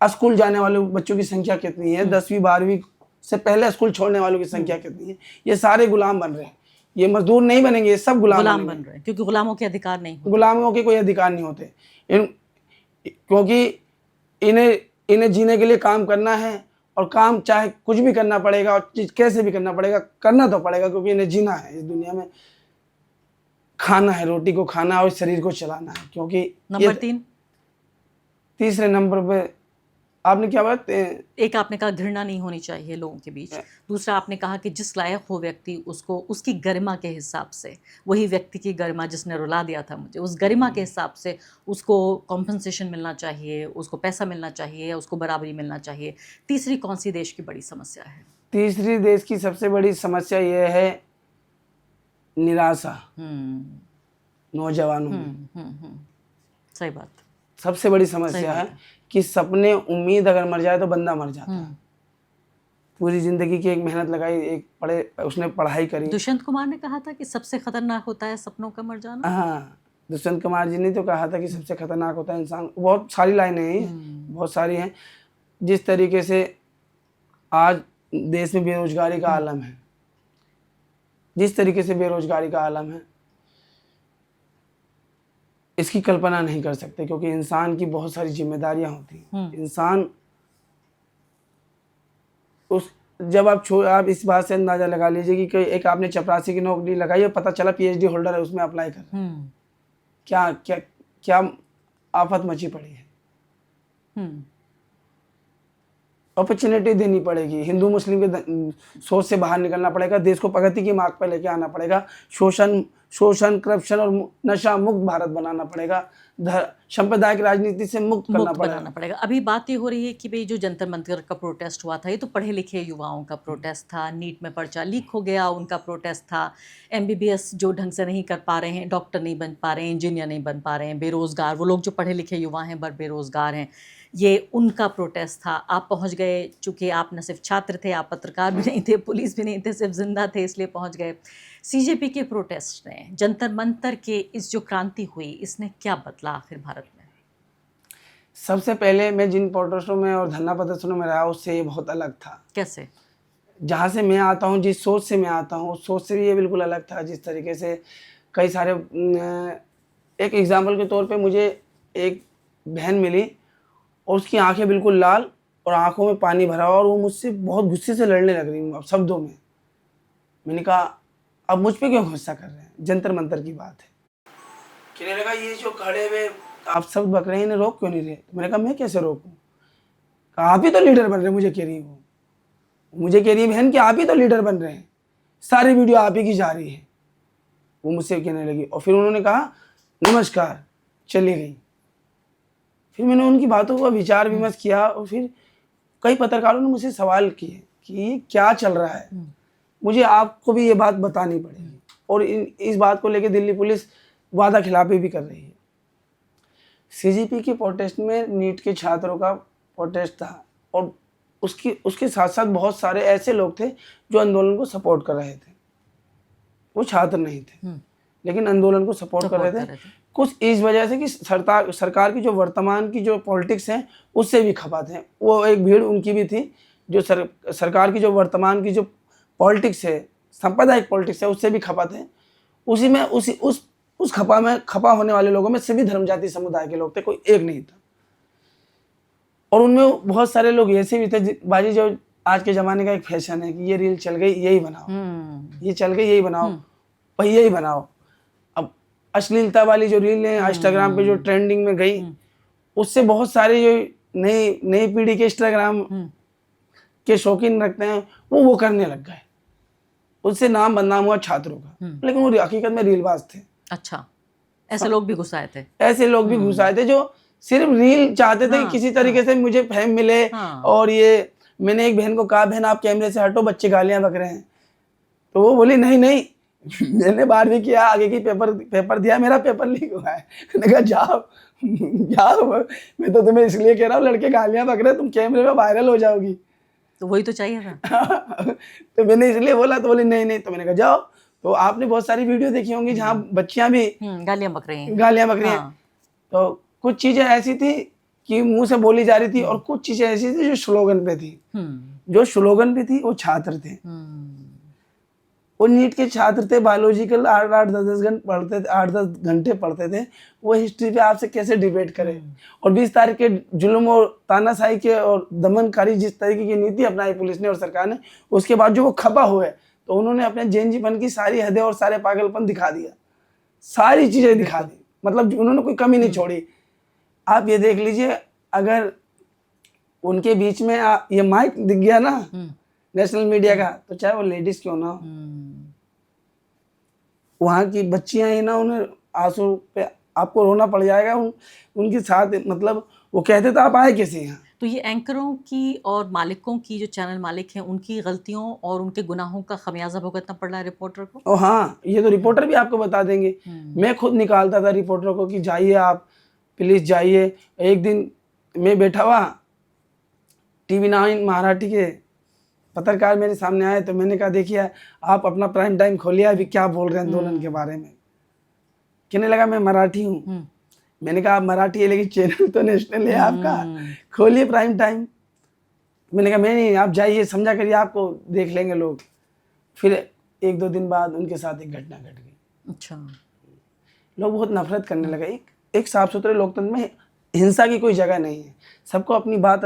S2: स्कूल जाने वाले बच्चों की संख्या कितनी है, 10वीं 12वीं से पहले स्कूल छोड़ने वालों की संख्या कितनी है। ये सारे गुलाम बन रहे हैं, ये मजदूर नहीं बनेंगे, ये सब गुलाम
S1: बन रहे हैं, क्योंकि गुलामों के अधिकार नहीं होते।
S2: गुलामों के कोई अधिकार नहीं होते, क्योंकि इन्हें जीने के लिए काम करना है, और काम चाहे कुछ भी करना पड़ेगा और कैसे भी करना पड़ेगा, करना तो पड़ेगा, क्योंकि इन्हें जीना है, इस दुनिया में खाना है, रोटी को खाना और शरीर को चलाना है। क्योंकि
S1: नंबर 3,
S2: तीसरे नंबर पे आपने क्या बात?
S1: एक आपने कहा घृणा नहीं होनी चाहिए लोगों के बीच। दूसरा आपने कहा कि जिस लायक हो व्यक्ति, उसको उसकी गरिमा के हिसाब से, वही व्यक्ति की गरिमा जिसने रुला दिया था मुझे, उस गरिमा के हिसाब से उसको कॉम्पनसेशन मिलना चाहिए, उसको पैसा मिलना चाहिए, उसको बराबरी मिलना चाहिए। तीसरी कौन सी देश की बड़ी समस्या है?
S2: तीसरी देश की सबसे बड़ी समस्या यह है निराशा नौजवानों में।
S1: सही बात।
S2: सबसे बड़ी समस्या है कि सपने, उम्मीद अगर मर जाए तो बंदा मर जाता है। पूरी जिंदगी की एक मेहनत लगाई, उसने पढ़ाई करी।
S1: दुष्यंत कुमार ने कहा था कि सबसे खतरनाक होता है सपनों का मर जाना।
S2: हाँ, दुष्यंत कुमार जी ने तो कहा था कि सबसे खतरनाक होता है इंसान। बहुत सारी लाइनें हैं, बहुत सारी हैं। जिस तरीके से आज देश में बेरोजगारी का आलम है, जिस तरीके से बेरोजगारी का आलम है, इसकी कल्पना नहीं कर सकते, क्योंकि इंसान की बहुत सारी जिम्मेदारियां होती हैं। इंसान जब आप इस बात से अंदाजा लगा लीजिए कि एक आपने चपरासी की नौकरी लगाई और पता चला पीएचडी होल्डर है, उसमें अप्लाई कर, क्या क्या क्या आफत मची पड़ी है। अपॉर्चुनिटी देनी पड़ेगी, हिंदू मुस्लिम के सोच से बाहर निकलना पड़ेगा, देश को प्रगति की मार्ग पर लेके आना पड़ेगा, शोषण करप्शन और नशा मुक्त भारत बनाना पड़ेगा, सांप्रदायिक राजनीति से मुक्त बनाना
S1: पड़ेगा। अभी बात ये हो रही है कि भाई जो जंतर मंतर का प्रोटेस्ट हुआ था, ये तो पढ़े लिखे युवाओं का प्रोटेस्ट था, नीट में पर्चा लीक हो गया उनका प्रोटेस्ट था, एमबीबीएस जो ढंग से नहीं कर पा रहे हैं, डॉक्टर नहीं बन पा रहे हैं, इंजीनियर नहीं बन पा रहे हैं, बेरोजगार, वो लोग जो पढ़े लिखे युवा हैं पर बेरोजगार हैं, ये उनका प्रोटेस्ट था। आप पहुंच गए, चूँकि आप न सिर्फ छात्र थे, आप पत्रकार भी नहीं थे, पुलिस भी नहीं थे, सिर्फ जिंदा थे, इसलिए पहुंच गए। सीजेपी के प्रोटेस्ट ने, जंतर मंतर के इस जो क्रांति हुई, इसने क्या बदला आखिर भारत में?
S2: सबसे पहले मैं जिन प्रोटेस्टों में और धरना प्रदर्शनों में रहा, उससे ये बहुत अलग था।
S1: कैसे?
S2: जहाँ से मैं आता हूँ, जिस सोच से मैं आता हूँ, उस सोच से भी ये बिल्कुल अलग था। जिस तरीके से कई सारे एक एग्जाम्पल के तौर पे मुझे एक बहन मिली और उसकी आंखें बिल्कुल लाल और आंखों में पानी भरा हुआ और वो मुझसे बहुत गुस्से से लड़ने लग रही अब शब्दों में। मैंने कहा अब मुझ पे क्यों गुस्सा कर रहे हैं, जंतर मंतर की बात है। कहने लगा ये जो खड़े हुए आप शब्द बक रहे हैं इन्हें रोक क्यों नहीं रहे। मैंने कहा मैं कैसे रोकूं। कहा आप ही तो लीडर बन रहे हैं, मुझे कह रही है मुझे कह रही है बहन कि आप ही तो लीडर बन रहे हैं, सारी वीडियो आप ही की जा रही है। वो मुझसे कहने लगी और फिर उन्होंने कहा नमस्कार, चली गई। फिर मैंने उनकी बातों का विचार विमर्श किया और फिर कई पत्रकारों ने मुझसे सवाल किए कि क्या चल रहा है, मुझे आपको भी ये बात बतानी पड़ेगी। और इस बात को लेकर दिल्ली पुलिस वादा खिलाफी भी कर रही है। सीजीपी के प्रोटेस्ट में नीट के छात्रों का प्रोटेस्ट था और उसके साथ साथ बहुत सारे ऐसे लोग थे जो आंदोलन को सपोर्ट कर रहे थे। वो छात्र नहीं थे लेकिन आंदोलन को सपोर्ट कर रहे थे। कुछ इस वजह से कि सरकार की जो वर्तमान की जो पॉलिटिक्स है उससे भी खपा थे। वो एक भीड़ उनकी भी थी जो सरकार की जो वर्तमान की जो पॉलिटिक्स है, सांप्रदायिक पॉलिटिक्स है, उससे भी खपा थे। उसी में उस खपा होने वाले लोगों में सभी धर्म जाति समुदाय के लोग थे, कोई एक नहीं था। और उनमें बहुत सारे लोग ऐसे भी थे बाजी जो आज के ज़माने का एक फैशन है कि ये रील चल गई यही बनाओ, ये चल गई यही बनाओ, भाई यही बनाओ। अब अश्लीलता वाली जो रील है इंस्टाग्राम पे जो ट्रेंडिंग में गई, उससे बहुत सारे जो नई पीढ़ी के इंस्टाग्राम के शौकीन रखते हैं वो करने लग गए। उससे नाम बदनाम हुआ छात्रों का, लेकिन वो हकीकत में रीलबाज थे।
S1: अच्छा, ऐसे लोग भी घुसाए थे?
S2: ऐसे लोग भी घुसाए थे जो सिर्फ रील चाहते थे कि किसी तरीके से मुझे फेम मिले। और ये मैंने एक बहन को कहा बहन आप कैमरे से हटो, बच्चे गालियां बक रहे हैं। तो वो बोली नहीं मैंने 12वीं किया, आगे की पेपर दिया, मेरा पेपर लीक हुआ है। मैंने कहा जाओ मैं तो तुम्हें इसलिए कह रहा हूँ, लड़के गालियां बक रहे हैं, तुम कैमरे में वायरल हो जाओगी।
S1: तो वही तो चाहिए था।
S2: तो मैंने इसलिए बोला, तो बोली नहीं। तो मैंने कहा जाओ। तो आपने बहुत सारी वीडियो देखी होंगी जहाँ बच्चियां भी
S1: गालियां बक रही हैं।
S2: तो कुछ चीजें ऐसी थी कि मुंह से बोली जा रही थी और कुछ चीजें ऐसी थी जो स्लोगन पे थी। जो स्लोगन पे थी वो छात्र थे। वो नीट के छात्र थे, बायोलॉजिकल 8-10 घंटे पढ़ते थे। वो हिस्ट्री पे आपसे कैसे डिबेट करें। और 20 तारीख के जुल्म और तानाशाही के और दमनकारी जिस तरीके की नीति अपनाई पुलिस ने और सरकार ने, उसके बाद जो वो खपा हुए तो उन्होंने अपने जेएनजीपन की सारी हदें और सारे पागलपन दिखा दिया, सारी चीजें दिखा दी। मतलब उन्होंने कोई कमी नहीं छोड़ी। आप ये देख लीजिए, अगर उनके बीच में ये माइक दिख गया ना नेशनल मीडिया का, तो चाहे वो लेडीज क्यों ना, वहाँ की बच्चियां ही ना, उन्हें आंसू पे आपको रोना पड़ जाएगा उनके साथ। मतलब वो कहते तो आप आए कैसे यहाँ।
S1: तो ये एंकरों की और मालिकों की, जो चैनल मालिक हैं, उनकी गलतियों और उनके गुनाहों का खमियाजा भुगतना पड़ रहा है रिपोर्टर को।
S2: और हाँ, ये तो रिपोर्टर भी आपको बता देंगे। मैं खुद निकालता था रिपोर्टरों को कि जाइए आप, प्लीज जाइए। एक दिन मैं बैठा हुआ, TV 9 मराठी के पत्रकार मेरे सामने आए, तो मैंने कहा देखिए आप अपना प्राइम टाइम खोलिए, अभी क्या बोल रहे हैं आंदोलन के बारे में। कहने लगा मैं मराठी हूँ। मैंने कहा आप मराठी है लेकिन चैनल तो नेशनल है आपका, खोलिए प्राइम टाइम। मैंने कहा मैं नहीं, आप जाइए, समझा करिए, आपको देख लेंगे लोग। फिर 1-2 दिन बाद उनके साथ एक घटना घट गई।
S1: अच्छा।
S2: लोग बहुत नफरत करने लगे। एक साफ सुथरे लोकतंत्र में हिंसा की कोई जगह नहीं है। सबको अपनी बात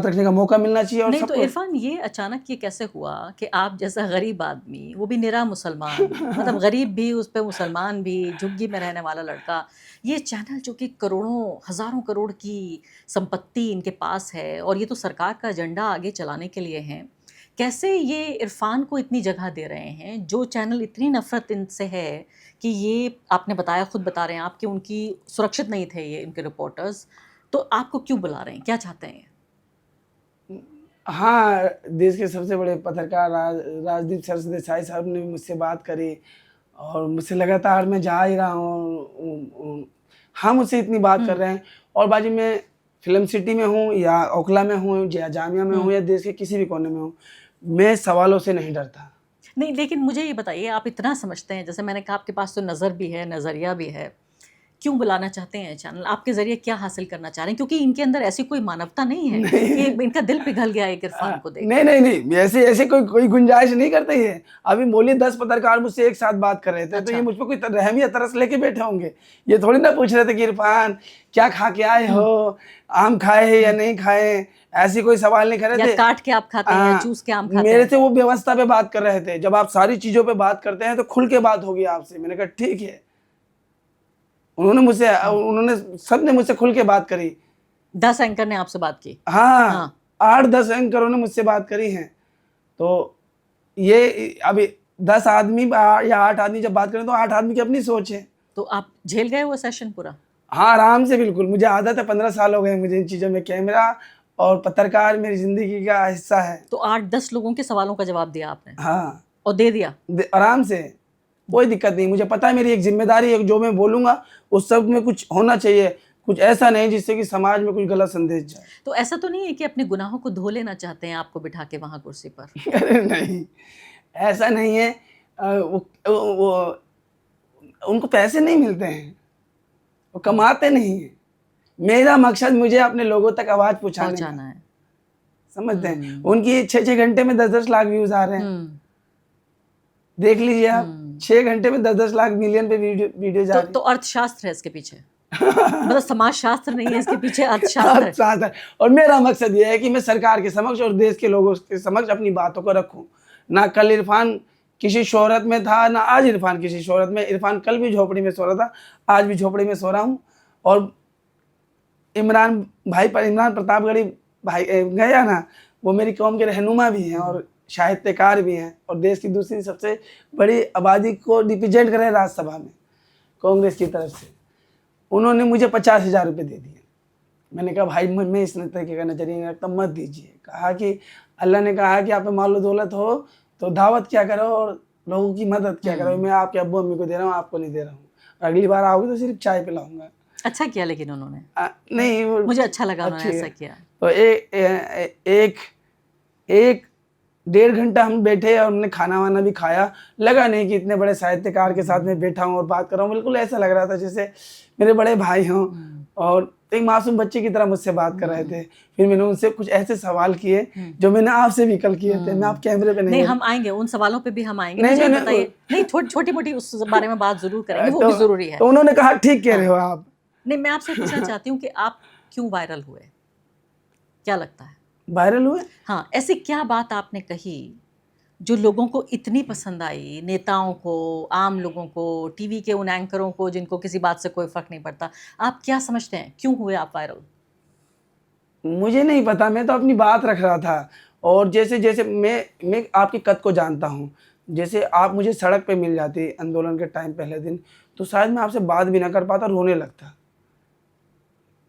S2: रखने का मौका मिलना चाहिए। और
S1: नहीं तो इरफान, ये अचानक ये कैसे हुआ कि आप जैसा गरीब आदमी, वो भी निरा मुसलमान, मतलब गरीब भी, उस पे मुसलमान भी, झुग्गी में रहने वाला लड़का, ये चैनल जो कि करोड़ों हज़ारों करोड़ की संपत्ति इनके पास है और ये तो सरकार का एजेंडा आगे चलाने के लिए हैं, कैसे ये इरफान को इतनी जगह दे रहे हैं, जो चैनल इतनी नफरत इनसे है कि ये आपने बताया, खुद बता रहे हैं आप कि उनकी सुरक्षित नहीं थे ये इनके रिपोर्टर्स, तो आपको क्यों बुला रहे हैं, क्या चाहते हैं?
S2: हाँ, देश के सबसे बड़े पत्रकार राजदीप सरदेसाई साहब ने मुझसे बात करी और मुझसे लगातार मैं जा ही रहा हूँ, हाँ मुझसे इतनी बात कर रहे हैं। और बाजी मैं फिल्म सिटी में हूँ या ओखला में हूँ या जामिया में हूँ या देश के किसी भी कोने में हूँ, मैं सवालों से नहीं डरता।
S1: नहीं, लेकिन मुझे ये बताइए, आप इतना समझते हैं, जैसे मैंने कहा आपके पास तो नज़र भी है, नज़रिया भी है, क्यों बुलाना चाहते हैं चैनल, आपके जरिए क्या हासिल करना चाह रहे हैं? क्योंकि इनके अंदर ऐसी कोई मानवता नहीं है कि इनका दिल पिघल गया एक इरफान को देख।
S2: नहीं नहीं नहीं, ऐसे ऐसे कोई कोई गुंजाइश नहीं करते ये। अभी बोलिए 10 पत्रकार मुझसे एक साथ बात कर रहे थे, तो ये मुझ पर कोई रहम या तरस लेके बैठे होंगे? ये थोड़ी ना पूछ रहे थे कि इरफान क्या खा के आए हो, आम खाए या नहीं खाए, ऐसी कोई सवाल नहीं कर रहे थे।
S1: काट के आप खाते हैं, चूस के आम खाते हैं?
S2: मेरे से वो व्यवस्था पे बात कर रहे थे। जब आप सारी चीजों पे बात करते हैं तो खुल के बात होगी आपसे। मैंने कहा ठीक है। उन्होंने सबने मुझसे खुल के बात करी।
S1: 10 एंकर ने आपसे बात की?
S2: हाँ, 8-10 एंकरों ने मुझसे बात करी है। तो ये अभी 10 आदमी या 8 आदमी जब बात करें तो 8 आदमी की अपनी सोच है।
S1: तो आप झेल गए वो सेशन पूरा?
S2: हाँ, आराम से, बिल्कुल। मुझे आदत है, 15 साल हो गए मुझे इन चीज़ों में। कैमरा और पत्रकार मेरी जिंदगी का हिस्सा है।
S1: तो 8-10 लोगों के सवालों का जवाब दिया आपने?
S2: हाँ,
S1: और दे दिया
S2: आराम से, कोई दिक्कत नहीं। मुझे पता है मेरी एक जिम्मेदारी है, जो मैं बोलूंगा उस सब में कुछ होना चाहिए, कुछ ऐसा नहीं जिससे कि समाज में कुछ गलत संदेश जाए।
S1: तो ऐसा तो नहीं है कि अपने गुनाहों को धो लेना चाहते हैं आपको बिठा के वहां कुर्सी पर?
S2: अरे नहीं, ऐसा नहीं है। वो उनको पैसे नहीं मिलते हैं, वो कमाते नहीं है। मेरा मकसद मुझे अपने लोगों तक आवाज पहुंचाना है। समझते हैं? उनकी 6-6 घंटे में 10-10 लाख व्यूज आ रहे हैं। देख लीजिए आप, 6 घंटे में 10-10 लाख मिलियन पे वीडियो जा रही है।
S1: तो अर्थशास्त्र है इसके पीछे? मतलब समाज शास्त्र नहीं है इसके पीछे, अर्थशास्त्र है।
S2: और मेरा मकसद ये है कि मैं सरकार के समक्ष और देश के लोगों के समक्ष अपनी बातों को रखूं। ना कल इरफान किसी शोहरत में था, ना आज इरफान किसी शोहरत में। इरफान कल भी झोपड़ी में सो रहा था, आज भी झोपड़ी में सो रहा हूँ। और इमरान प्रतापगढ़ी भाई गया ना, वो मेरी कौम के रहनुमा भी हैं और साहित्यकार भी हैं, और देश की दूसरी सबसे बड़ी आबादी को रिप्रेजेंट कर रहे हैं राज्यसभा में कांग्रेस की तरफ से। उन्होंने मुझे 50,000 रुपये दे दिए। मैंने कहा भाई मैं इस तरीके का नजरिया नहीं रखता, मत दीजिए। कहा कि अल्लाह ने कहा कि आप पे मालो दौलत हो तो दावत क्या करो और लोगों की मदद क्या करो। मैं आपके अब्बू अम्मी को दे रहा हूँ, आपको नहीं दे रहा हूँ। अगली बार आओगे तो सिर्फ चाय पिलाऊंगा।
S1: अच्छा किया लेकिन उन्होंने?
S2: नहीं,
S1: मुझे अच्छा लगा उन्होंने ऐसा किया।
S2: तो एक 1.5 घंटा हम बैठे और हमने खाना वाना भी खाया। लगा नहीं कि इतने बड़े साहित्यकार के साथ मैं बैठा हूँ और बात कर रहा हूँ। बिल्कुल ऐसा लग रहा था जैसे मेरे बड़े भाई हों और एक मासूम बच्चे की तरह मुझसे बात कर रहे थे। फिर मैंने उनसे कुछ ऐसे सवाल किए जो मैंने आपसे भी कल किए थे। मैं आप कैमरे पे नहीं
S1: हम आएंगे उन सवालों पे भी, हम आएंगे। मुझे बताइए, नहीं छोटी मोटी उस बारे में बात जरूर करेंगे, वो भी जरूरी है।
S2: तो उन्होंने कहा ठीक कह रहे हो आप।
S1: नहीं, मैं आपसे पूछना चाहती हूँ कि आप क्यों वायरल हुए? क्या लगता है
S2: वायरल हुए?
S1: हाँ, ऐसी क्या बात आपने कही जो लोगों को इतनी पसंद आई? नेताओं को, आम लोगों को, टीवी के उन एंकरों को जिनको किसी बात से कोई फर्क नहीं पड़ता। आप क्या समझते हैं क्यों हुए आप वायरल?
S2: मुझे नहीं पता, मैं तो अपनी बात रख रहा था। और जैसे जैसे मैं आपकी कद को जानता हूँ। जैसे आप मुझे सड़क पे मिल जाती आंदोलन के टाइम पहले दिन, तो शायद मैं आपसे बात भी ना कर पाता, रोने लगता।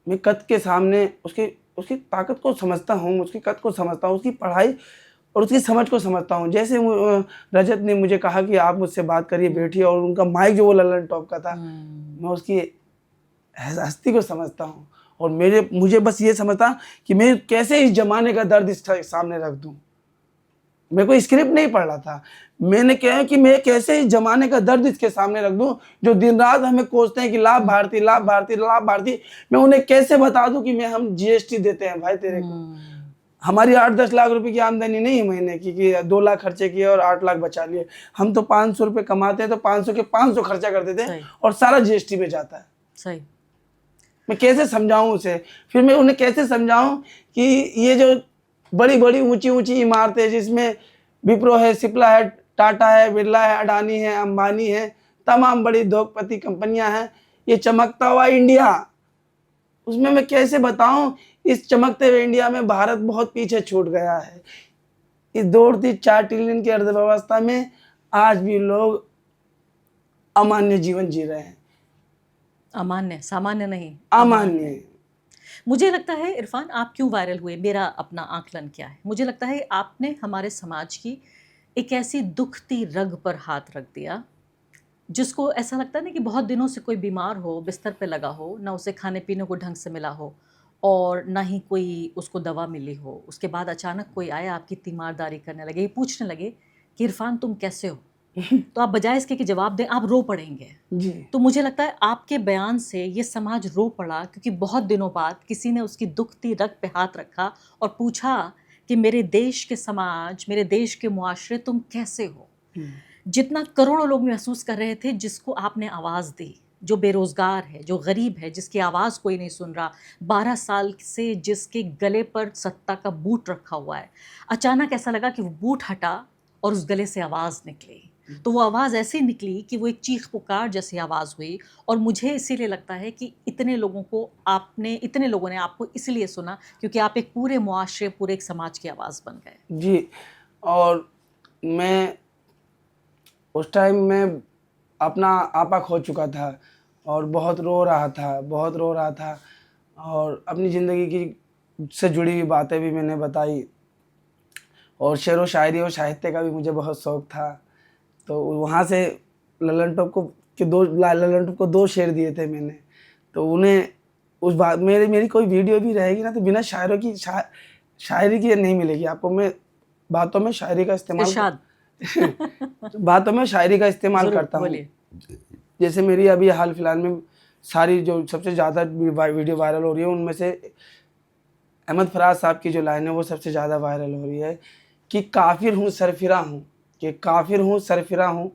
S2: मैं कद के सामने उसकी ताकत को समझता हूँ, उसकी कद को समझता हूँ, उसकी पढ़ाई और उसकी समझ को समझता हूँ। जैसे रजत ने मुझे कहा कि आप मुझसे बात करिए, बैठिए, और उनका माइक जो वो लल्लन टॉप का था, मैं उसकी हस्ती को समझता हूँ। और मुझे बस ये समझता कि मैं कैसे इस जमाने का दर्द इस सामने रख दूँ। मैं कोई स्क्रिप्ट नहीं पढ़ रहा था। मैंने कहा कि मैं कैसे इस जमाने का दर्द इसके सामने रख दूं, जो दिन रात हमें कोसते हैं कि लाभ भारती लाभ भारती लाभ भारती। मैं उन्हें कैसे बता दूं कि हम जीएसटी देते हैं भाई तेरे को। हमारी 8-10 लाख रुपए की आमदनी नहीं है महीने की कि 2 लाख खर्चे किए और 8 लाख बचा लिए। हम तो 500 रुपये कमाते हैं तो 500 के 500 खर्चा कर देते हैं और सारा जीएसटी में जाता है।
S1: सही।
S2: मैं कैसे समझाऊं उसे? फिर मैं उन्हें कैसे समझाऊं कि ये जो बड़ी बड़ी ऊंची ऊंची इमारतें जिसमें विप्रो है, सिप्ला है, टाटा है, बिरला है, अडानी है, अंबानी है, तमाम बड़ी उद्योगपति कंपनियां हैं, ये चमकता हुआ इंडिया, उसमें मैं कैसे बताऊं इस चमकते हुए इंडिया में भारत बहुत पीछे छूट गया है। इस दौड़ती 4 ट्रिलियन की अर्थव्यवस्था में आज भी लोग अमान्य जीवन जी रहे हैं।
S1: अमान्य, सामान्य नहीं,
S2: अमान्य।
S1: मुझे लगता है इरफान, आप क्यों वायरल हुए, मेरा अपना आकलन क्या है, मुझे लगता है आपने हमारे समाज की एक ऐसी दुखती रग पर हाथ रख दिया जिसको ऐसा लगता है ना कि बहुत दिनों से कोई बीमार हो, बिस्तर पे लगा हो, ना उसे खाने पीने को ढंग से मिला हो और ना ही कोई उसको दवा मिली हो। उसके बाद अचानक कोई आया, आपकी तीमारदारी करने लगे, ये पूछने लगे कि इरफान तुम कैसे हो, तो आप बजाय इसके कि जवाब दें, आप रो पड़ेंगे।
S2: जी।
S1: तो मुझे लगता है आपके बयान से ये समाज रो पड़ा, क्योंकि बहुत दिनों बाद किसी ने उसकी दुखती रग पे हाथ रखा और पूछा कि मेरे देश के समाज, मेरे देश के मुआशरे, तुम कैसे हो। जितना करोड़ों लोग महसूस कर रहे थे, जिसको आपने आवाज़ दी, जो बेरोज़गार है, जो गरीब है, जिसकी आवाज़ कोई नहीं सुन रहा, 12 साल से जिसके गले पर सत्ता का बूट रखा हुआ है, अचानक ऐसा लगा कि वो बूट हटा और उस गले से आवाज़ निकली। तो वो आवाज़ ऐसी निकली कि वो एक चीख पुकार जैसी आवाज़ हुई। और मुझे इसीलिए लगता है कि इतने लोगों ने आपको इसलिए सुना क्योंकि आप एक पूरे मुआशरे, पूरे एक समाज की आवाज़ बन गए।
S2: जी। और मैं उस टाइम में अपना आपा खो चुका था और बहुत रो रहा था और अपनी ज़िंदगी की से जुड़ी हुई बातें भी मैंने बताई और शेर व शायरी और साहित्य का भी मुझे बहुत शौक़ था। तो वहाँ से ललन टॉप को 2 शेर दिए थे मैंने। तो उन्हें उस बात मेरी कोई वीडियो भी रहेगी ना, तो बिना शायरों की शायरी की नहीं मिलेगी आपको। मैं बातों में शायरी का इस्तेमाल
S1: इरशाद।
S2: बातों में शायरी का इस्तेमाल
S1: ज़रूर,
S2: करता हूँ।
S1: बोलिए।
S2: जैसे मेरी अभी हाल फिलहाल में सारी जो सबसे ज़्यादा वीडियो वायरल हो रही है, उनमें से अहमद फराज साहब की जो लाइन है वो सबसे ज़्यादा वायरल हो रही है कि काफिर हूँ सरफिरा हूँ, कि काफिर हूँ सरफिरा हूँ,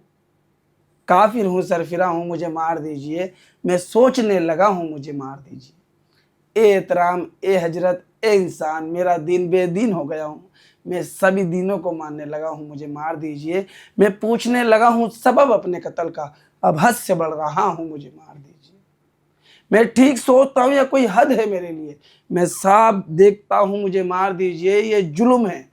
S2: काफिर हूँ सरफिरा हूँ, मुझे मार दीजिए, मैं सोचने लगा हूँ, मुझे मार दीजिए। ए एहतराम, ए हजरत, ए इंसान, मेरा दीन बेदीन हो गया हूँ, मैं सभी दीनों को मानने लगा हूँ, मुझे मार दीजिए। मैं पूछने लगा हूँ सबब अपने कत्ल का, अब हद से बढ़ रहा हूँ, मुझे मार दीजिए। मैं ठीक सोचता हूँ या कोई हद है मेरे लिए, मैं साफ देखता हूँ, मुझे मार दीजिए। ये जुल्म है,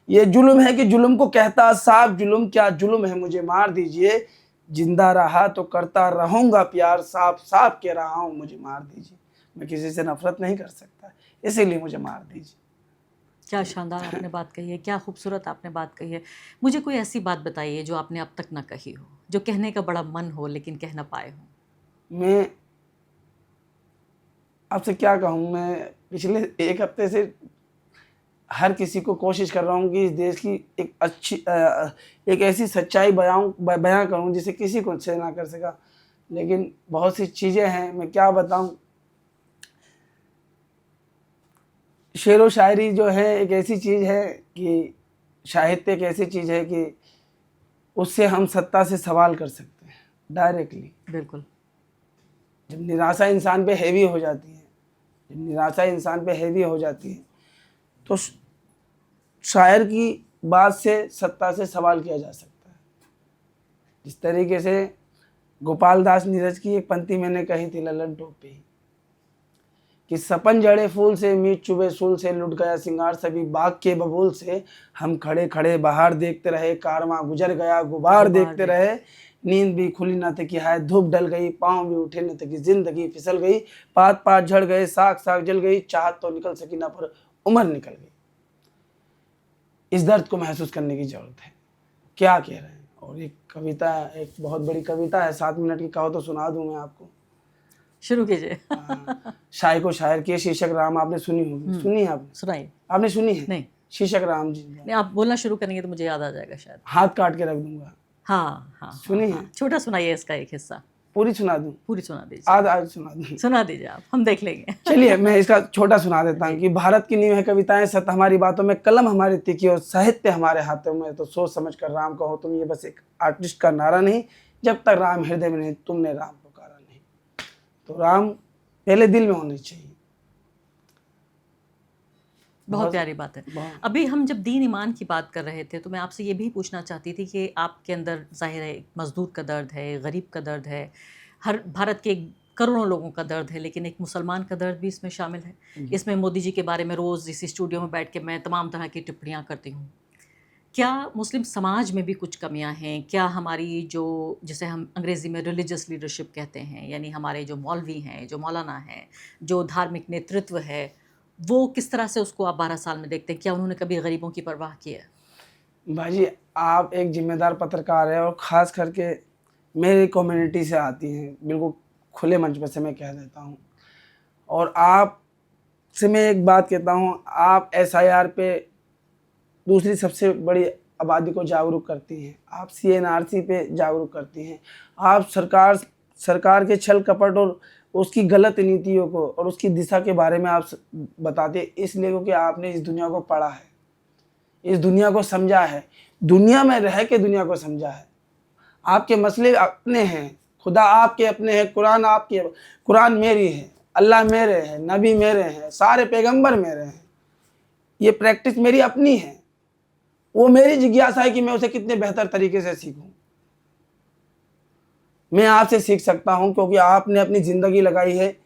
S2: ये जुल्म है कि जुल्म को कहता साफ जुल्म, क्या जुल्म है, मुझे मार दीजिए। जिंदा रहा तो करता रहूँगा प्यार, साफ साफ कह रहा हूँ, मुझे मार दीजिए। मैं किसी से नफरत नहीं कर सकता, इसीलिए मुझे मार दीजिए।
S1: क्या शानदार आपने बात कही है, क्या खूबसूरत आपने बात कही है। मुझे कोई ऐसी बात बताइए जो आपने अब तक ना कही हो, जो कहने का बड़ा मन हो लेकिन कह ना पाए हो।
S2: मैं आपसे क्या कहूँ, मैं पिछले 1 हफ्ते से हर किसी को कोशिश कर रहा हूँ कि इस देश की एक ऐसी सच्चाई बयां करूँ जिसे किसी को अच्छे ना कर सका, लेकिन बहुत सी चीज़ें हैं, मैं क्या बताऊँ। शेर व शायरी जो है एक ऐसी चीज़ है कि साहित्य एक ऐसी चीज़ है कि उससे हम सत्ता से सवाल कर सकते हैं डायरेक्टली।
S1: बिल्कुल।
S2: जब निराशा इंसान पे हैवी हो जाती है, तो शायर की बात से सत्ता से सवाल किया जा सकता है। जिस तरीके से गोपाल दास नीरज की एक पंक्ति मैंने कही थी ललन टॉप पे कि सपन जड़े फूल से, मीत चुभे सूल से, लुट गया सिंगार सभी बाग के बबूल से। हम खड़े खड़े बाहर देखते रहे, कारवां गुजर गया गुबार देखते रहे। नींद भी खुली न थी कि हाय धूप ढल गई, पाँव भी उठे न थे कि जिंदगी फिसल गई। पात पात झड़ गए, साग साग जल गई, चाहत तो निकल सकी ना पर उम्र निकल गई। इस दर्द को महसूस करने की जरूरत है, क्या कह रहे हैं। और एक कविता, एक बहुत बड़ी कविता है, 7 मिनट की, कहो तो सुना दूं मैं आपको।
S1: शुरू कीजिए।
S2: शायर को शायर की, शीर्षक राम, आपने सुनी होगी। सुनी है आपने?
S1: सुनाइए।
S2: आपने सुनी है?
S1: नहीं।
S2: शीर्षक राम जी।
S1: नहीं, आप बोलना शुरू करेंगे तो मुझे याद आ जाएगा शायद।
S2: हाथ काट के रख दूंगा।
S1: हाँ हाँ,
S2: सुनी है?
S1: छोटा सुनाइए इसका एक हिस्सा।
S2: पूरी सुना दूं?
S1: पूरी सुना दीजिए।
S2: आज सुना दूं?
S1: सुना दीजिए आप, हम देख लेंगे।
S2: चलिए मैं इसका छोटा सुना देता हूँ कि भारत की नींव है कविताएं, सत्य हमारी बातों में, कलम हमारी तीखी और साहित्य हमारे हाथों में। तो सोच समझ कर राम कहो तुम, ये बस एक आर्टिस्ट का नारा नहीं, जब तक राम हृदय में नहीं तुमने राम पुकारा नहीं। तो राम पहले दिल में होनी चाहिए।
S1: बहुत प्यारी बात है। अभी हम जब दीन ईमान की बात कर रहे थे तो मैं आपसे ये भी पूछना चाहती थी कि आपके अंदर जाहिर है मज़दूर का दर्द है, गरीब का दर्द है, हर भारत के करोड़ों लोगों का दर्द है, लेकिन एक मुसलमान का दर्द भी इसमें शामिल है। इसमें मोदी जी के बारे में रोज़ इसी स्टूडियो में बैठ के मैं तमाम तरह की टिप्पणियाँ करती हूँ। क्या मुस्लिम समाज में भी कुछ कमियां हैं? क्या हमारी जो, जिसे हम अंग्रेज़ी में रिलीजियस लीडरशिप कहते हैं, यानी हमारे जो मौलवी हैं, जो मौलाना हैं, जो धार्मिक नेतृत्व है, वो किस तरह से उसको आप 12 साल में देखते हैं? क्या उन्होंने कभी गरीबों की परवाह की है?
S2: भाजी, आप एक जिम्मेदार पत्रकार है और ख़ास करके मेरी कम्युनिटी से आती हैं, बिल्कुल खुले मंच पर से मैं कह देता हूँ। और आप से मैं एक बात कहता हूँ, आप SIR पे दूसरी सबसे बड़ी आबादी को जागरूक करती हैं, आप CNRC पे जागरूक करती हैं, आप सरकार के छल कपट और उसकी गलत नीतियों को और उसकी दिशा के बारे में आप बताते हैं, इसलिए क्योंकि आपने इस दुनिया को पढ़ा है, इस दुनिया को समझा है, दुनिया में रह के दुनिया को समझा है। आपके मसले अपने हैं, खुदा आपके अपने हैं, कुरान आपके, कुरान मेरी है, अल्लाह मेरे है, नबी मेरे हैं, सारे पैगंबर मेरे हैं। ये प्रैक्टिस मेरी अपनी है, वो मेरी जिज्ञासा है कि मैं उसे कितने बेहतर तरीके से सीखूं। मैं आपसे सीख सकता हूं क्योंकि आपने अपनी ज़िंदगी लगाई है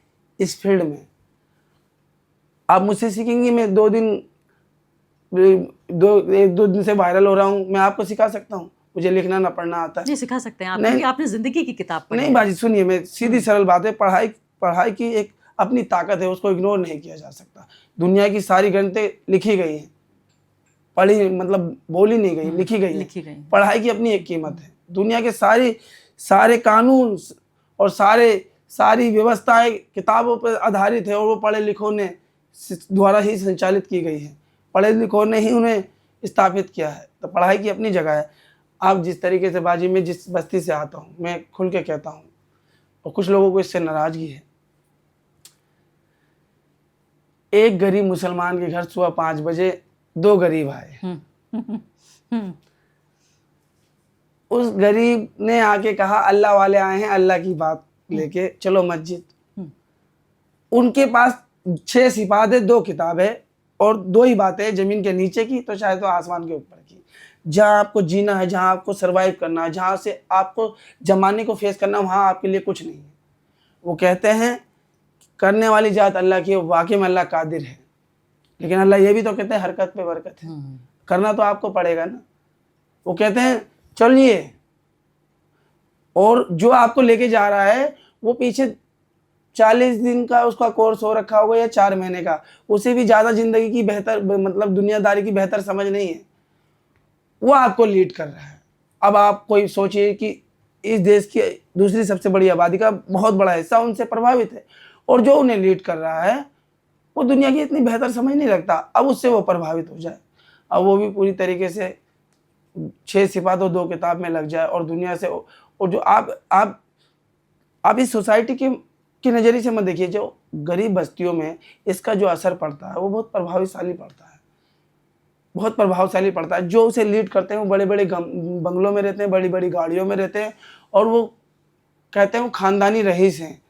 S2: इस फील्ड में। आप मुझसे सीखेंगे, मैं 2 दिन 1-2 दिन से वायरल हो रहा हूं, मैं आपको सिखा सकता हूं। मुझे लिखना ना पढ़ना आता है,
S1: नहीं सिखा सकते हैं आप,
S2: नहीं,
S1: क्योंकि आपने ज़िंदगी की किताब पढ़ी
S2: नहीं
S1: है।
S2: बाजी सुनिए, मैं सीधी सरल बात है, पढ़ाई की एक अपनी ताकत है, उसको इग्नोर नहीं किया जा सकता। दुनिया की सारी ग्रंथें लिखी गई हैं, पढ़ी मतलब बोली नहीं गई, लिखी गई है। पढ़ाई की अपनी एक कीमत है। दुनिया के सारे कानून और सारी व्यवस्थाएं किताबों पर आधारित है और वो पढ़े लिखों ने द्वारा ही संचालित की गई है, पढ़े लिखों ने ही उन्हें स्थापित किया है। तो पढ़ाई की अपनी जगह है। आप जिस तरीके से बाजी, में जिस बस्ती से आता हूँ, मैं खुल के कहता हूँ, और कुछ लोगों को इससे नाराजगी है। एक गरीब मुसलमान के घर सुबह 5 बजे 2 गरीब आए। उस गरीब ने आके कहा अल्लाह वाले आए हैं, अल्लाह की बात लेके चलो मस्जिद। उनके पास 6 सिफात है, 2 किताब है और 2 ही बातें हैं, जमीन के नीचे की तो शायद तो आसमान के ऊपर की। जहाँ आपको जीना है, जहाँ आपको सरवाइव करना है, जहाँ से आपको जमाने को फेस करना, वहाँ आपके लिए कुछ नहीं है। वो कहते हैं करने वाली जात अल्लाह की, वाकई में अल्लाह कादिर है, लेकिन अल्लाह ये भी तो कहते हैं हरकत पे बरकत है, करना तो आपको पड़ेगा ना। वो कहते हैं चलिए, और जो आपको लेके जा रहा है वो पीछे 40 दिन का उसका कोर्स हो रखा होगा या 4 महीने का, उसे भी ज़्यादा ज़िंदगी की बेहतर मतलब दुनियादारी की बेहतर समझ नहीं है, वो आपको लीड कर रहा है। अब आप कोई सोचिए कि इस देश की दूसरी सबसे बड़ी आबादी का बहुत बड़ा हिस्सा उनसे प्रभावित है, और जो उन्हें लीड कर रहा है वो दुनिया की इतनी बेहतर समझ नहीं रखता। अब उससे वो प्रभावित हो जाए, अब वो भी पूरी तरीके से 6 सिफात और 2 किताब में लग जाए और दुनिया से, और जो आप इस सोसाइटी की नज़रिए से मत देखिए, जो गरीब बस्तियों में इसका जो असर पड़ता है वो बहुत प्रभावशाली पड़ता है, बहुत प्रभावशाली पड़ता है। जो उसे लीड करते हैं वो बड़े बड़े बंगलों में रहते हैं, बड़ी बड़ी गाड़ियों में रहते हैं, और वो कहते हैं वो खानदानी रईस हैं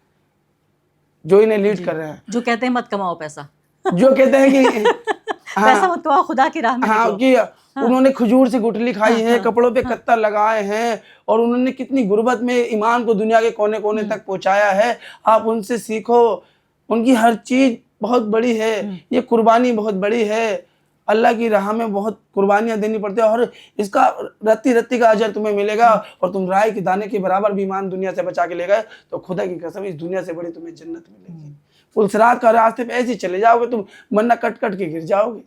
S2: जो इन्हें लीड कर रहे हैं,
S1: जो कहते हैं मत कमाओ पैसा,
S2: जो कहते हैं कि
S1: पैसा मत कमाओ, खुदा की राह में
S2: हाँ, कि उन्होंने खजूर से गुठली खाई है, कपड़ों पे कत्ता लगाए हैं, और उन्होंने कितनी गुर्बत में ईमान को दुनिया के कोने कोने तक पहुंचाया है। आप उनसे सीखो, उनकी हर चीज बहुत बड़ी है, ये कुर्बानी बहुत बड़ी है, अल्लाह की राह में बहुत कुर्बानियां देनी पड़ती है, और इसका रत्ती रत्ती का अजर तुम्हें मिलेगा, और तुम राय के दाने के बराबर भी ईमान दुनिया से बचा के ले गए तो खुदा की कसम इस दुनिया से बड़ी तुम्हें जन्नत मिलेगी। पुलसरात का रास्ते पे ऐसे चले जाओगे तुम, मन्ना कट कट के गिर जाओगे।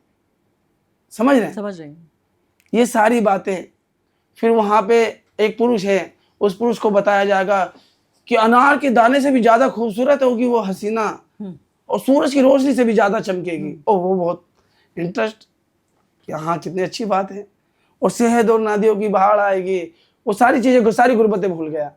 S2: समझ रहे हैं? ये सारी बातें। फिर वहाँ पे एक पुरुष है, उस पुरुष को बताया जाएगा कि अनार के दाने से भी ज़्यादा खूबसूरत होगी वो हसीना, और सूरज की रोशनी से भी ज़्यादा चमकेगी। और वो बहुत इंटरेस्ट कि हाँ कितनी अच्छी बात है। और शहद और नदियों की बहार आएगी, वो सारी चीज़ें, सारी गुर्बतें भूल गया,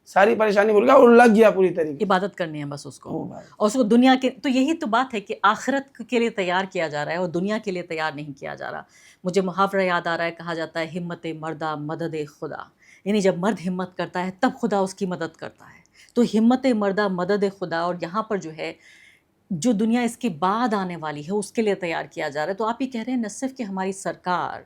S2: सारी परेशानी भूल गया और लग गया पूरी तरीके।
S1: इबादत करनी है बस उसको, और उसको दुनिया के, तो यही तो बात है कि आखिरत के लिए तैयार किया जा रहा है और दुनिया के लिए तैयार नहीं किया जा रहा। मुझे मुहावरा याद आ रहा है, कहा जाता है हिम्मत मर्दा मदद खुदा, यानी जब मर्द हिम्मत करता है तब खुदा उसकी मदद करता है। तो हिम्मत मर्दा मदद खुदा, और यहाँ पर जो है जो दुनिया इसके बाद आने वाली है उसके लिए तैयार किया जा रहा है। तो आप ये कह रहे हैं न सिर्फ कि हमारी सरकार,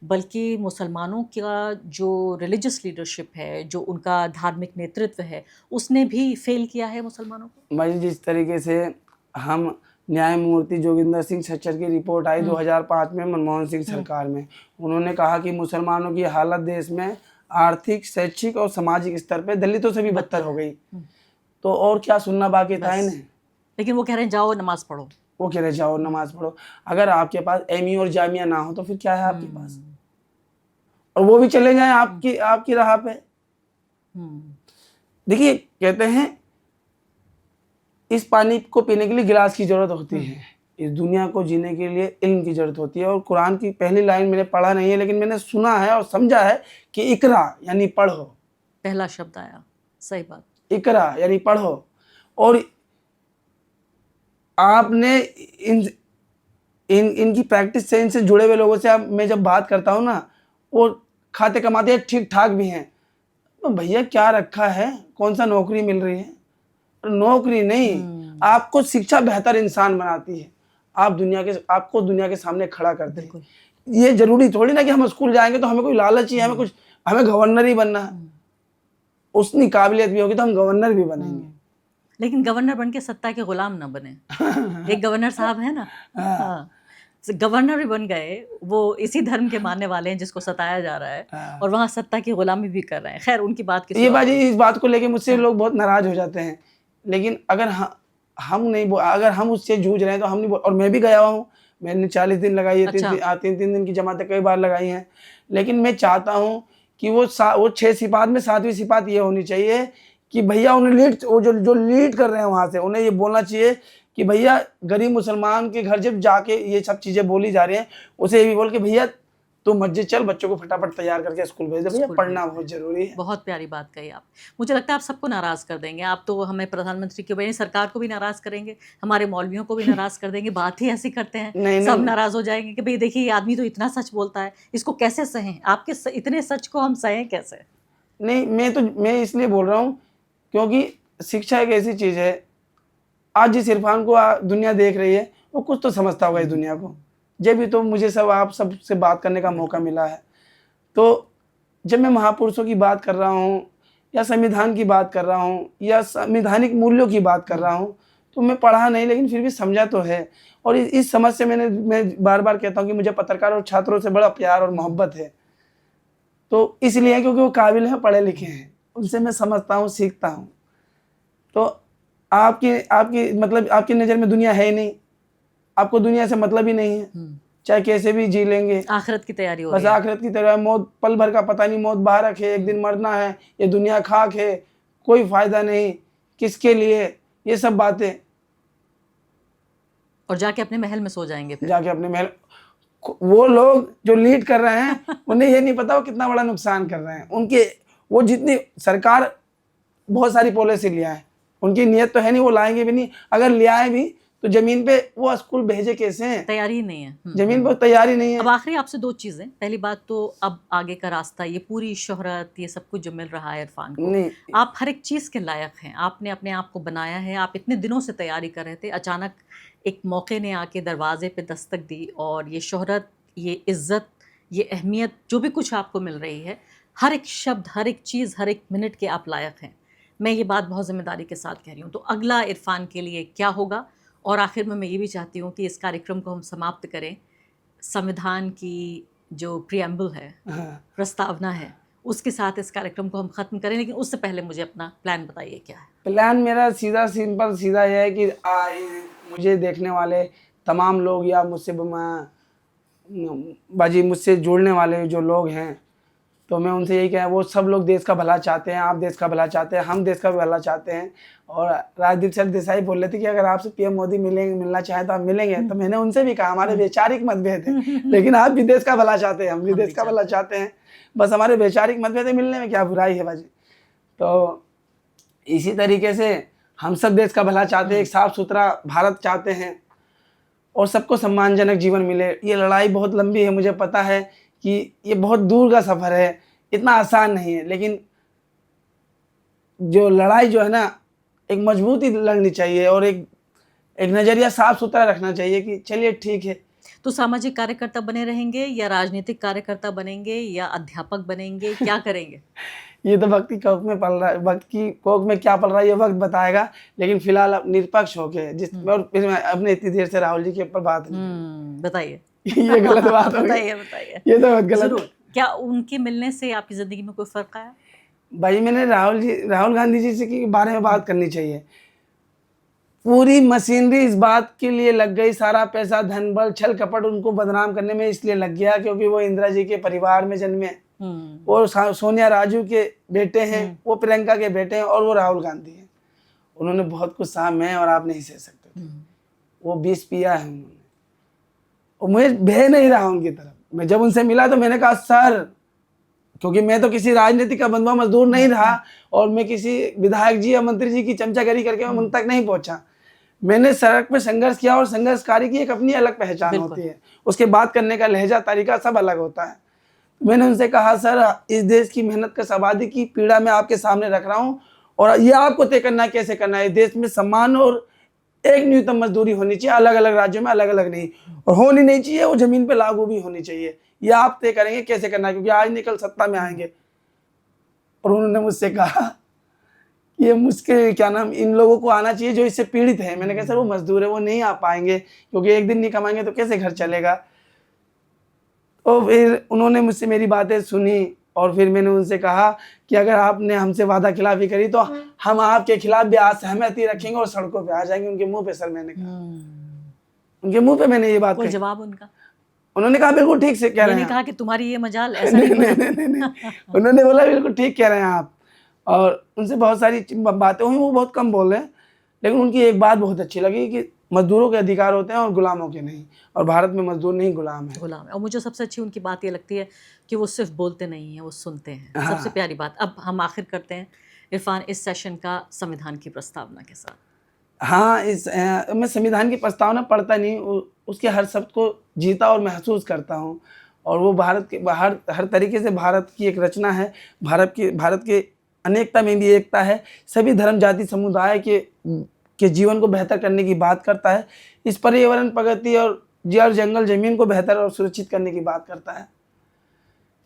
S1: बल्कि मुसलमानों का जो रिलीजियस लीडरशिप है, जो उनका धार्मिक नेतृत्व है, उसने भी फेल किया है मुसलमानों को।
S2: भाई जिस तरीके से हम न्यायमूर्ति जोगिंदर सिंह सच्चर की रिपोर्ट आई 2005 में मनमोहन सिंह सरकार में, उन्होंने कहा कि मुसलमानों की हालत देश में आर्थिक, शैक्षिक और सामाजिक स्तर पे दलितों से भी बदतर हो गई। तो और क्या सुनना बाकी था इन्हें।
S1: लेकिन वो कह रहे हैं जाओ नमाज पढ़ो,
S2: वो कह रहे जाओ नमाज पढ़ो। अगर आपके पास एमई और जामिया ना हो तो फिर क्या है आपके पास, और वो भी चले जाएं आपकी राह पे। देखिए कहते हैं इस पानी को पीने के लिए गिलास की जरूरत होती है, इस दुनिया को जीने के लिए इल्म की जरूरत होती है। और कुरान की पहली लाइन मैंने पढ़ा नहीं है, लेकिन मैंने सुना है और समझा है कि इकरा यानी पढ़ो,
S1: पहला शब्द आया, सही बात।
S2: इकरा यानी पढ़ो। और आपने इनकी प्रैक्टिस से, इनसे जुड़े हुए लोगों से मैं जब बात करता हूँ ना, वो खाते कमाते ठीक ठाक भी हैं, तो भैया क्या रखा है, कौन सा नौकरी मिल रही है? नौकरी नहीं, आपको शिक्षा बेहतर इंसान बनाती है। आपको दुनिया के सामने खड़ा करते हैं। ये जरूरी थोड़ी ना कि हम स्कूल जाएंगे तो हमें कोई लालच ही है, हमें गवर्नर ही बनना है। उतनी काबिलियत भी होगी तो हम गवर्नर भी बनेंगे,
S1: लेकिन गवर्नर बन के सत्ता के गुलाम ना बने। एक गवर्नर साहब है ना, हाँ, गवर्नर भी बन गए, वो इसी धर्म के मानने वाले हैं जिसको सताया जा रहा है, और वहाँ सत्ता की गुलामी भी कर रहे हैं। खैर, उनकी बात
S2: ये बाजी, इस बात को लेके मुझसे लोग बहुत नाराज हो जाते हैं, लेकिन अगर अगर हम उससे जूझ रहे हैं तो हम नहीं और मैं भी गया हूँ, मैंने 40 दिन लगाई है। अच्छा। तीन दिन की जमातें कई बार लगाई हैं, लेकिन मैं चाहता हूँ कि वो 6 सिपात में 7वीं सिपात ये होनी चाहिए कि भैया उन्हें जो लीड कर रहे हैं वहाँ से, उन्हें ये बोलना चाहिए कि भैया गरीब मुसलमान के घर जब जाके ये सब चीज़ें बोली जा रही हैं, उसे ये भी बोल के भैया तो मस्जिद चल, बच्चों को फटाफट तैयार करके स्कूल भेज दे, भैया पढ़ना बहुत जरूरी है।
S1: बहुत प्यारी बात कही आप। मुझे लगता है आप सबको नाराज कर देंगे। आप तो हमें प्रधानमंत्री की वजह सरकार को भी नाराज करेंगे, हमारे मौलवियों को भी नाराज कर देंगे। बात ही ऐसी करते हैं, सब नाराज हो जाएंगे कि भाई देखिए, ये आदमी तो इतना सच बोलता है, इसको कैसे सहें? आपके इतने सच को हम सहें कैसे?
S2: नहीं, मैं इसलिए बोल रहा हूँ क्योंकि शिक्षा एक ऐसी चीज है, आज जिस इरफान को दुनिया देख रही है वो कुछ तो समझता होगा इस दुनिया को। जब भी तो मुझे आप सबसे बात करने का मौका मिला है, तो जब मैं महापुरुषों की बात कर रहा हूँ या संविधान की बात कर रहा हूँ या संवैधानिक मूल्यों की बात कर रहा हूँ, तो मैं पढ़ा नहीं लेकिन फिर भी समझा तो है। और इस समझ से मैं बार बार कहता हूँ कि मुझे पत्रकार और छात्रों से बड़ा प्यार और मोहब्बत है। तो इसलिए क्योंकि वो काबिल हैं, पढ़े लिखे हैं, उनसे मैं समझता हूँ, सीखता हूँ। तो आपकी मतलब आपकी नज़र में दुनिया है ही नहीं, आपको दुनिया से मतलब ही नहीं है, चाहे कैसे भी जी लेंगे।
S1: आखिरत की तैयारी हो रही है,
S2: बस आखिरत की तैयारी। मौत पल भर का पता नहीं, मौत बाहर है, एक दिन मरना है, ये दुनिया खाक है, कोई फायदा नहीं, किसके लिए ये सब बातें। और
S1: जाके अपने महल में सो जाएंगे फिर।
S2: जाके अपने महल। वो लोग जो लीड कर रहे हैं उन्हें ये नहीं पता वो कितना बड़ा नुकसान कर रहे हैं। उनके वो जितनी सरकार बहुत सारी पॉलिसी लिया है, उनकी नीयत तो है नहीं, वो लाएंगे भी नहीं। अगर ले आए भी तो जमीन पे वो स्कूल भेजे कैसे हैं?
S1: तैयारी नहीं है,
S2: जमीन पर तैयारी नहीं है।
S1: अब आखिरी आपसे 2 चीजें। पहली बात तो अब आगे का रास्ता, ये पूरी शोहरत, ये सब कुछ जो मिल रहा है इरफान को, नहीं, आप हर एक चीज के लायक हैं। आपने अपने आप को बनाया है, आप इतने दिनों से तैयारी कर रहे थे, अचानक एक मौके ने आके दरवाजे पे दस्तक दी, और ये शोहरत, ये इज्जत, ये अहमियत, जो भी कुछ आपको मिल रही है, हर एक शब्द, हर एक चीज़, हर एक मिनट के आप लायक हैं। मैं ये बात बहुत ज़िम्मेदारी के साथ कह रही हूँ। तो अगला इरफान के लिए क्या होगा? और आखिर में मैं ये भी चाहती हूँ कि इस कार्यक्रम को हम समाप्त करें संविधान की जो प्रियम्बल है, प्रस्तावना है, उसके साथ इस कार्यक्रम को हम ख़त्म करें। लेकिन उससे पहले मुझे अपना प्लान बताइए, क्या है
S2: प्लान? मेरा सिंपल सीधा यह है कि मुझे देखने वाले तमाम लोग या मुझसे जुड़ने वाले जो लोग हैं, तो मैं उनसे यही कह, वो सब लोग देश का भला चाहते हैं, आप देश का भला चाहते हैं, हम देश का भला चाहते हैं। और राजदीप सर देसाई बोल रहे थे कि अगर आपसे पीएम मोदी मिलना चाहे तो आप मिलेंगे। तो मैंने उनसे भी कहा, हमारे वैचारिक मतभेद हैं, लेकिन आप भी देश का भला चाहते हैं, हम भी देश का भला चाहते हैं, बस हमारे वैचारिक मतभेद है, मिलने में क्या बुराई है बाजी। तो इसी तरीके से हम सब देश का भला चाहते हैं, एक साफ सुथरा भारत चाहते हैं और सबको सम्मानजनक जीवन मिले। ये लड़ाई बहुत लंबी है, मुझे पता है कि ये बहुत दूर का सफ़र है, इतना आसान नहीं है, लेकिन जो लड़ाई जो है ना, एक मजबूती लड़नी चाहिए और एक नज़रिया साफ सुथरा रखना चाहिए कि चलिए ठीक है।
S1: तो सामाजिक कार्यकर्ता बने रहेंगे या राजनीतिक कार्यकर्ता बनेंगे या अध्यापक बनेंगे, क्या करेंगे?
S2: ये तो वक्त की कोख में पल रहा है, वक्त की कोख में क्या पल रहा है ये वक्त बताएगा। लेकिन फिलहाल निष्पक्ष होके और फिर मैं अपने इतनी देर से राहुल जी के ऊपर बात
S1: बताइए
S2: ये गलत बात है।
S1: बताइए
S2: ये तो बहुत गलत है।
S1: क्या उनके मिलने से आपकी ज़िंदगी में कोई फ़र्क आया?
S2: भाई मैंने राहुल गांधी जी से के बारे में बात करनी चाहिए। पूरी मशीनरी इस बात के लिए लग गई, सारा पैसा, धन बल, छल कपट उनको बदनाम करने में इसलिए लग गया क्योंकि वो इंदिरा जी के परिवार में जन्मे, वो सोनिया राजू के बेटे हैं, वो प्रियंका के बेटे हैं और वो राहुल गांधी हैं। उन्होंने बहुत कुछ सहा, मैं और आप नहीं सह सकते थे। वो 20 पिया है उन्होंने, और मुझे भय नहीं रहा उनकी तरफ। मैं जब उनसे मिला तो मैंने कहा सर, क्योंकि मैं तो किसी राजनीति का बंधुआ मजदूर नहीं रहा और मैं किसी विधायक जी या मंत्री जी की चमचागिरी करके मैं उन तक नहीं पहुंचा। मैंने सड़क पे संघर्ष किया और संघर्षकारी की एक अपनी अलग पहचान होती है, उसके बात करने का लहजा तरीका सब अलग होता है। मैंने उनसे कहा सर, इस देश की मेहनत कश आबादी की पीड़ा मैं आपके सामने रख रहा हूँ और ये आपको तय करना है कैसे करना है। देश में सम्मान और एक न्यूनतम मजदूरी होनी चाहिए, अलग अलग राज्यों में अलग अलग नहीं, और होनी नहीं चाहिए, वो जमीन पे लागू भी होनी चाहिए। ये आप तय करेंगे कैसे करना है, क्योंकि आज नहीं कल सत्ता में आएंगे। और उन्होंने मुझसे कहा ये मुश्किल क्या नाम इन लोगों को आना चाहिए जो इससे पीड़ित है। मैंने कहा सर वो मजदूर है, वो नहीं आ पाएंगे, क्योंकि एक दिन नहीं कमाएंगे तो कैसे घर चलेगा। तो फिर उन्होंने मुझसे मेरी बातें सुनी और फिर मैंने उनसे कहा कि अगर आपने हमसे वादा खिलाफी करी तो हम आपके खिलाफ भी असहमति रखेंगे और सड़कों पे आ जाएंगे। उनके मुंह पे सर मैंने कहा, उनके मुंह पे मैंने ये बात
S1: कोई
S2: कही।
S1: जवाब उनका?
S2: उन्होंने कहा बिल्कुल ठीक से कह रहे हैं।
S1: कहा कि तुम्हारी ये मजाल, ऐसा
S2: नहीं,
S1: नहीं
S2: नहीं, नहीं। उन्होंने बोला बिल्कुल ठीक कह रहे हैं आप। और उनसे बहुत सारी बातें हुई, वो बहुत कम बोले, लेकिन उनकी एक बात बहुत अच्छी लगी कि मजदूरों के अधिकार होते हैं और गुलामों के नहीं, और भारत में मजदूर नहीं गुलाम है।
S1: गुलाम है। और मुझे सबसे अच्छी उनकी बात ये लगती है कि वो सिर्फ बोलते नहीं हैं, वो सुनते हैं। सबसे प्यारी बात। अब हम आखिर करते हैं इरफान इस सेशन का संविधान की प्रस्तावना के साथ।
S2: हाँ, मैं संविधान की प्रस्तावना पढ़ता नहीं, उसके हर शब्द को जीता और महसूस करता हूँ, और वो भारत के हर तरीके से भारत की एक रचना है। भारत के अनेकता में भी एकता है। सभी धर्म जाति समुदाय के जीवन को बेहतर करने की बात करता है। इस पर्यावरण प्रगति और जंगल जमीन को बेहतर और सुरक्षित करने की बात करता है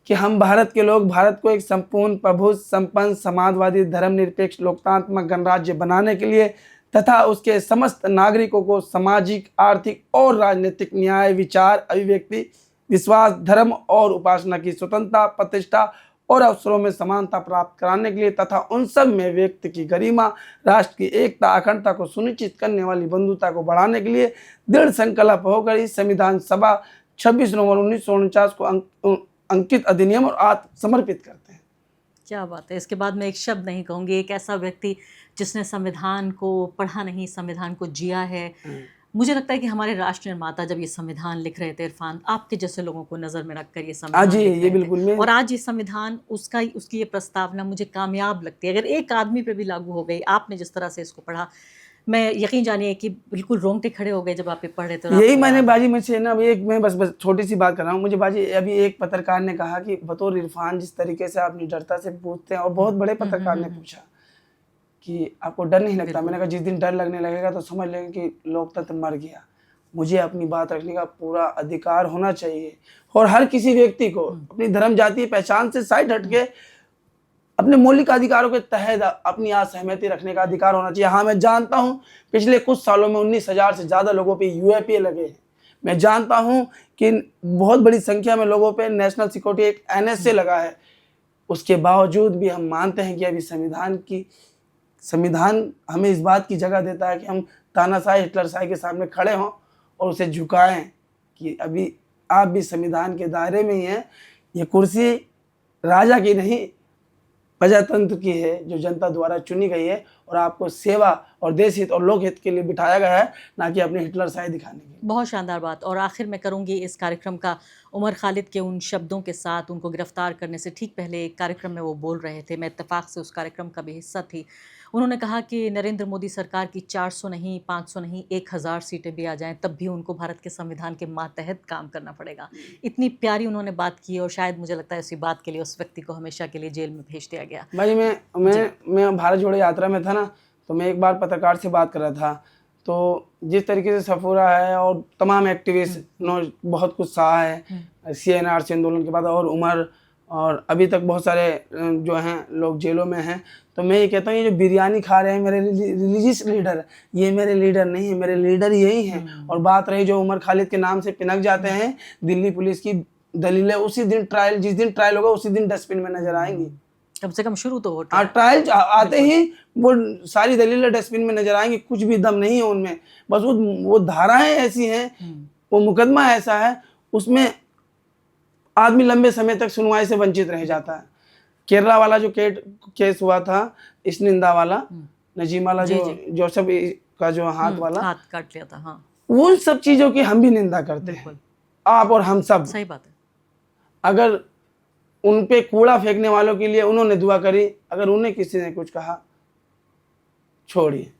S2: कि हम भारत के लोग भारत को एक संपूर्ण प्रभु संपन्न समाजवादी धर्मनिरपेक्ष लोकतांत्रिक गणराज्य बनाने के लिए तथा उसके समस्त नागरिकों को सामाजिक आर्थिक और राजनीतिक न्याय विचार अभिव्यक्ति विश्वास धर्म और उपासना की स्वतंत्रता प्रतिष्ठा और अवसरों में समानता प्राप्त कराने के लिए तथा उन सब में व्यक्ति की गरिमा राष्ट्र की एकता अखंडता को सुनिश्चित करने वाली बंधुता को बढ़ाने के लिए दृढ़ संकल्प होकर इस संविधान सभा 26 नवंबर 1949 को अंकित अधिनियम और आत्म समर्पित करते हैं।
S1: क्या बात है। इसके बाद मैं एक शब्द नहीं कहूँगी। एक ऐसा व्यक्ति जिसने संविधान को पढ़ा नहीं, संविधान को जिया है। मुझे लगता है कि हमारे राष्ट्र निर्माता जब ये संविधान लिख रहे थे इरफान, आपके जैसे लोगों को नज़र में रखकर ये संविधान लिख रहे थे।
S2: बिल्कुल।
S1: और आज ये संविधान उसकी ये प्रस्तावना मुझे कामयाब लगती है। अगर एक आदमी पे भी लागू हो गई, आपने जिस तरह से इसको पढ़ा, मैं यकीन जानिए कि बिल्कुल रोंगटे खड़े हो गए जब आप ये पढ़ रहे थे।
S2: यही मैंने बाजी मुझसे ना मैं बस छोटी सी बात कर रहा हूँ। मुझे बाजी अभी एक पत्रकार ने कहा कि बतौर इरफान जिस तरीके से आप निडरता से पूछते हैं, और बहुत बड़े पत्रकार ने पूछा कि आपको डर नहीं लगता। मैंने कहा जिस दिन डर लगने लगेगा तो समझ लेंगे कि लोकतंत्र मर गया। मुझे अपनी बात रखने का पूरा अधिकार होना चाहिए, और हर किसी व्यक्ति को अपनी धर्म जाति पहचान से साइड हटके अपने मौलिक अधिकारों के तहत अपनी असहमति रखने का अधिकार होना चाहिए। हाँ, मैं जानता हूँ पिछले कुछ सालों में 19,000 से ज़्यादा लोगों पे यूएपीए लगे हैं। मैं जानता हूँ कि बहुत बड़ी संख्या में लोगों पे नेशनल सिक्योरिटी एक एनएसए लगा है। उसके बावजूद भी हम मानते हैं कि अभी संविधान हमें इस बात की जगह देता है कि हम तानाशाही हिटलरशाही के सामने खड़े हों और उसे झुकाएं कि अभी आप भी संविधान के दायरे में ही हैं। ये कुर्सी राजा की नहीं, प्रजातंत्र की है, जो जनता द्वारा चुनी गई है, और आपको सेवा और देश हित और लोक हित के लिए बिठाया गया है, ना कि अपनी हिटलरशाही दिखाने के लिए।
S1: बहुत शानदार बात। और आखिर में करूंगी इस कार्यक्रम का उमर खालिद के उन शब्दों के साथ। उनको गिरफ्तार करने से ठीक पहले एक कार्यक्रम में वो बोल रहे थे, मैं इत्तेफाक से उस कार्यक्रम का भी हिस्सा थी। उन्होंने कहा कि नरेंद्र मोदी सरकार की 400 नहीं, 500 नहीं, 1000 सीटें भी आ जाएं तब भी उनको भारत के संविधान के मातहत काम करना पड़ेगा। इतनी प्यारी उन्होंने बात की, और शायद मुझे लगता है उसी बात के लिए उस व्यक्ति को हमेशा के लिए जेल में भेज दिया गया।
S2: भाई मैं भारत जोड़ो यात्रा में था ना, तो मैं एक बार पत्रकार से बात कर रहा था, तो जिस तरीके से सफूरा है और तमाम एक्टिविस्ट बहुत कुछ सहा है CNRC आंदोलन के बाद, और उमर और अभी तक बहुत सारे जो हैं लोग जेलों में हैं, तो मैं ये कहता हूँ ये जो बिरयानी खा रहे हैं मेरे रिलीजियस लीडर, ये मेरे लीडर नहीं है, मेरे लीडर यही हैं। और बात रही जो उमर खालिद के नाम से पिनक जाते हैं, दिल्ली पुलिस की दलीलें उसी दिन जिस दिन ट्रायल होगा उसी दिन डस्टबिन में नजर आएंगी।
S1: कम से कम शुरू तो हो।
S2: ट्रायल आते ही वो सारी दलीलें डस्टबिन में नजर आएंगी, कुछ भी दम नहीं है उनमें। बस वो धाराएं ऐसी हैं, वो मुकदमा ऐसा है, उसमें आदमी लंबे समय तक सुनवाई से वंचित रह जाता है। केरला वाला जो केस हुआ था, इस निंदा वाला, नजीम वाला जो जोसेफ का जो हाथ वाला,
S1: हाथ काट लिया था। हाँ,
S2: उन सब चीज़ों की हम भी निंदा करते हैं,
S1: बिल्कुल
S2: आप और हम सब।
S1: सही बात है।
S2: अगर उन पे कूड़ा फेंकने वालों के लिए उन्होंने दुआ करी, अगर उन्हें किसी ने कुछ कहा, छोड़िए।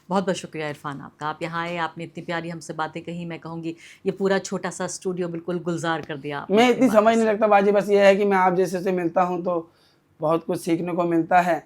S1: बहुत बहुत शुक्रिया इरफान आपका, आप यहाँ आए, आपने इतनी प्यारी हमसे बातें कही। मैं कहूँगी ये पूरा छोटा सा स्टूडियो बिल्कुल गुलजार कर दिया आपने
S2: मैं
S1: अपनी
S2: इतनी
S1: बातों
S2: समझ नहीं
S1: से।
S2: रखता बाजी, बस ये है कि मैं आप जैसे से मिलता हूँ तो बहुत कुछ सीखने को मिलता है।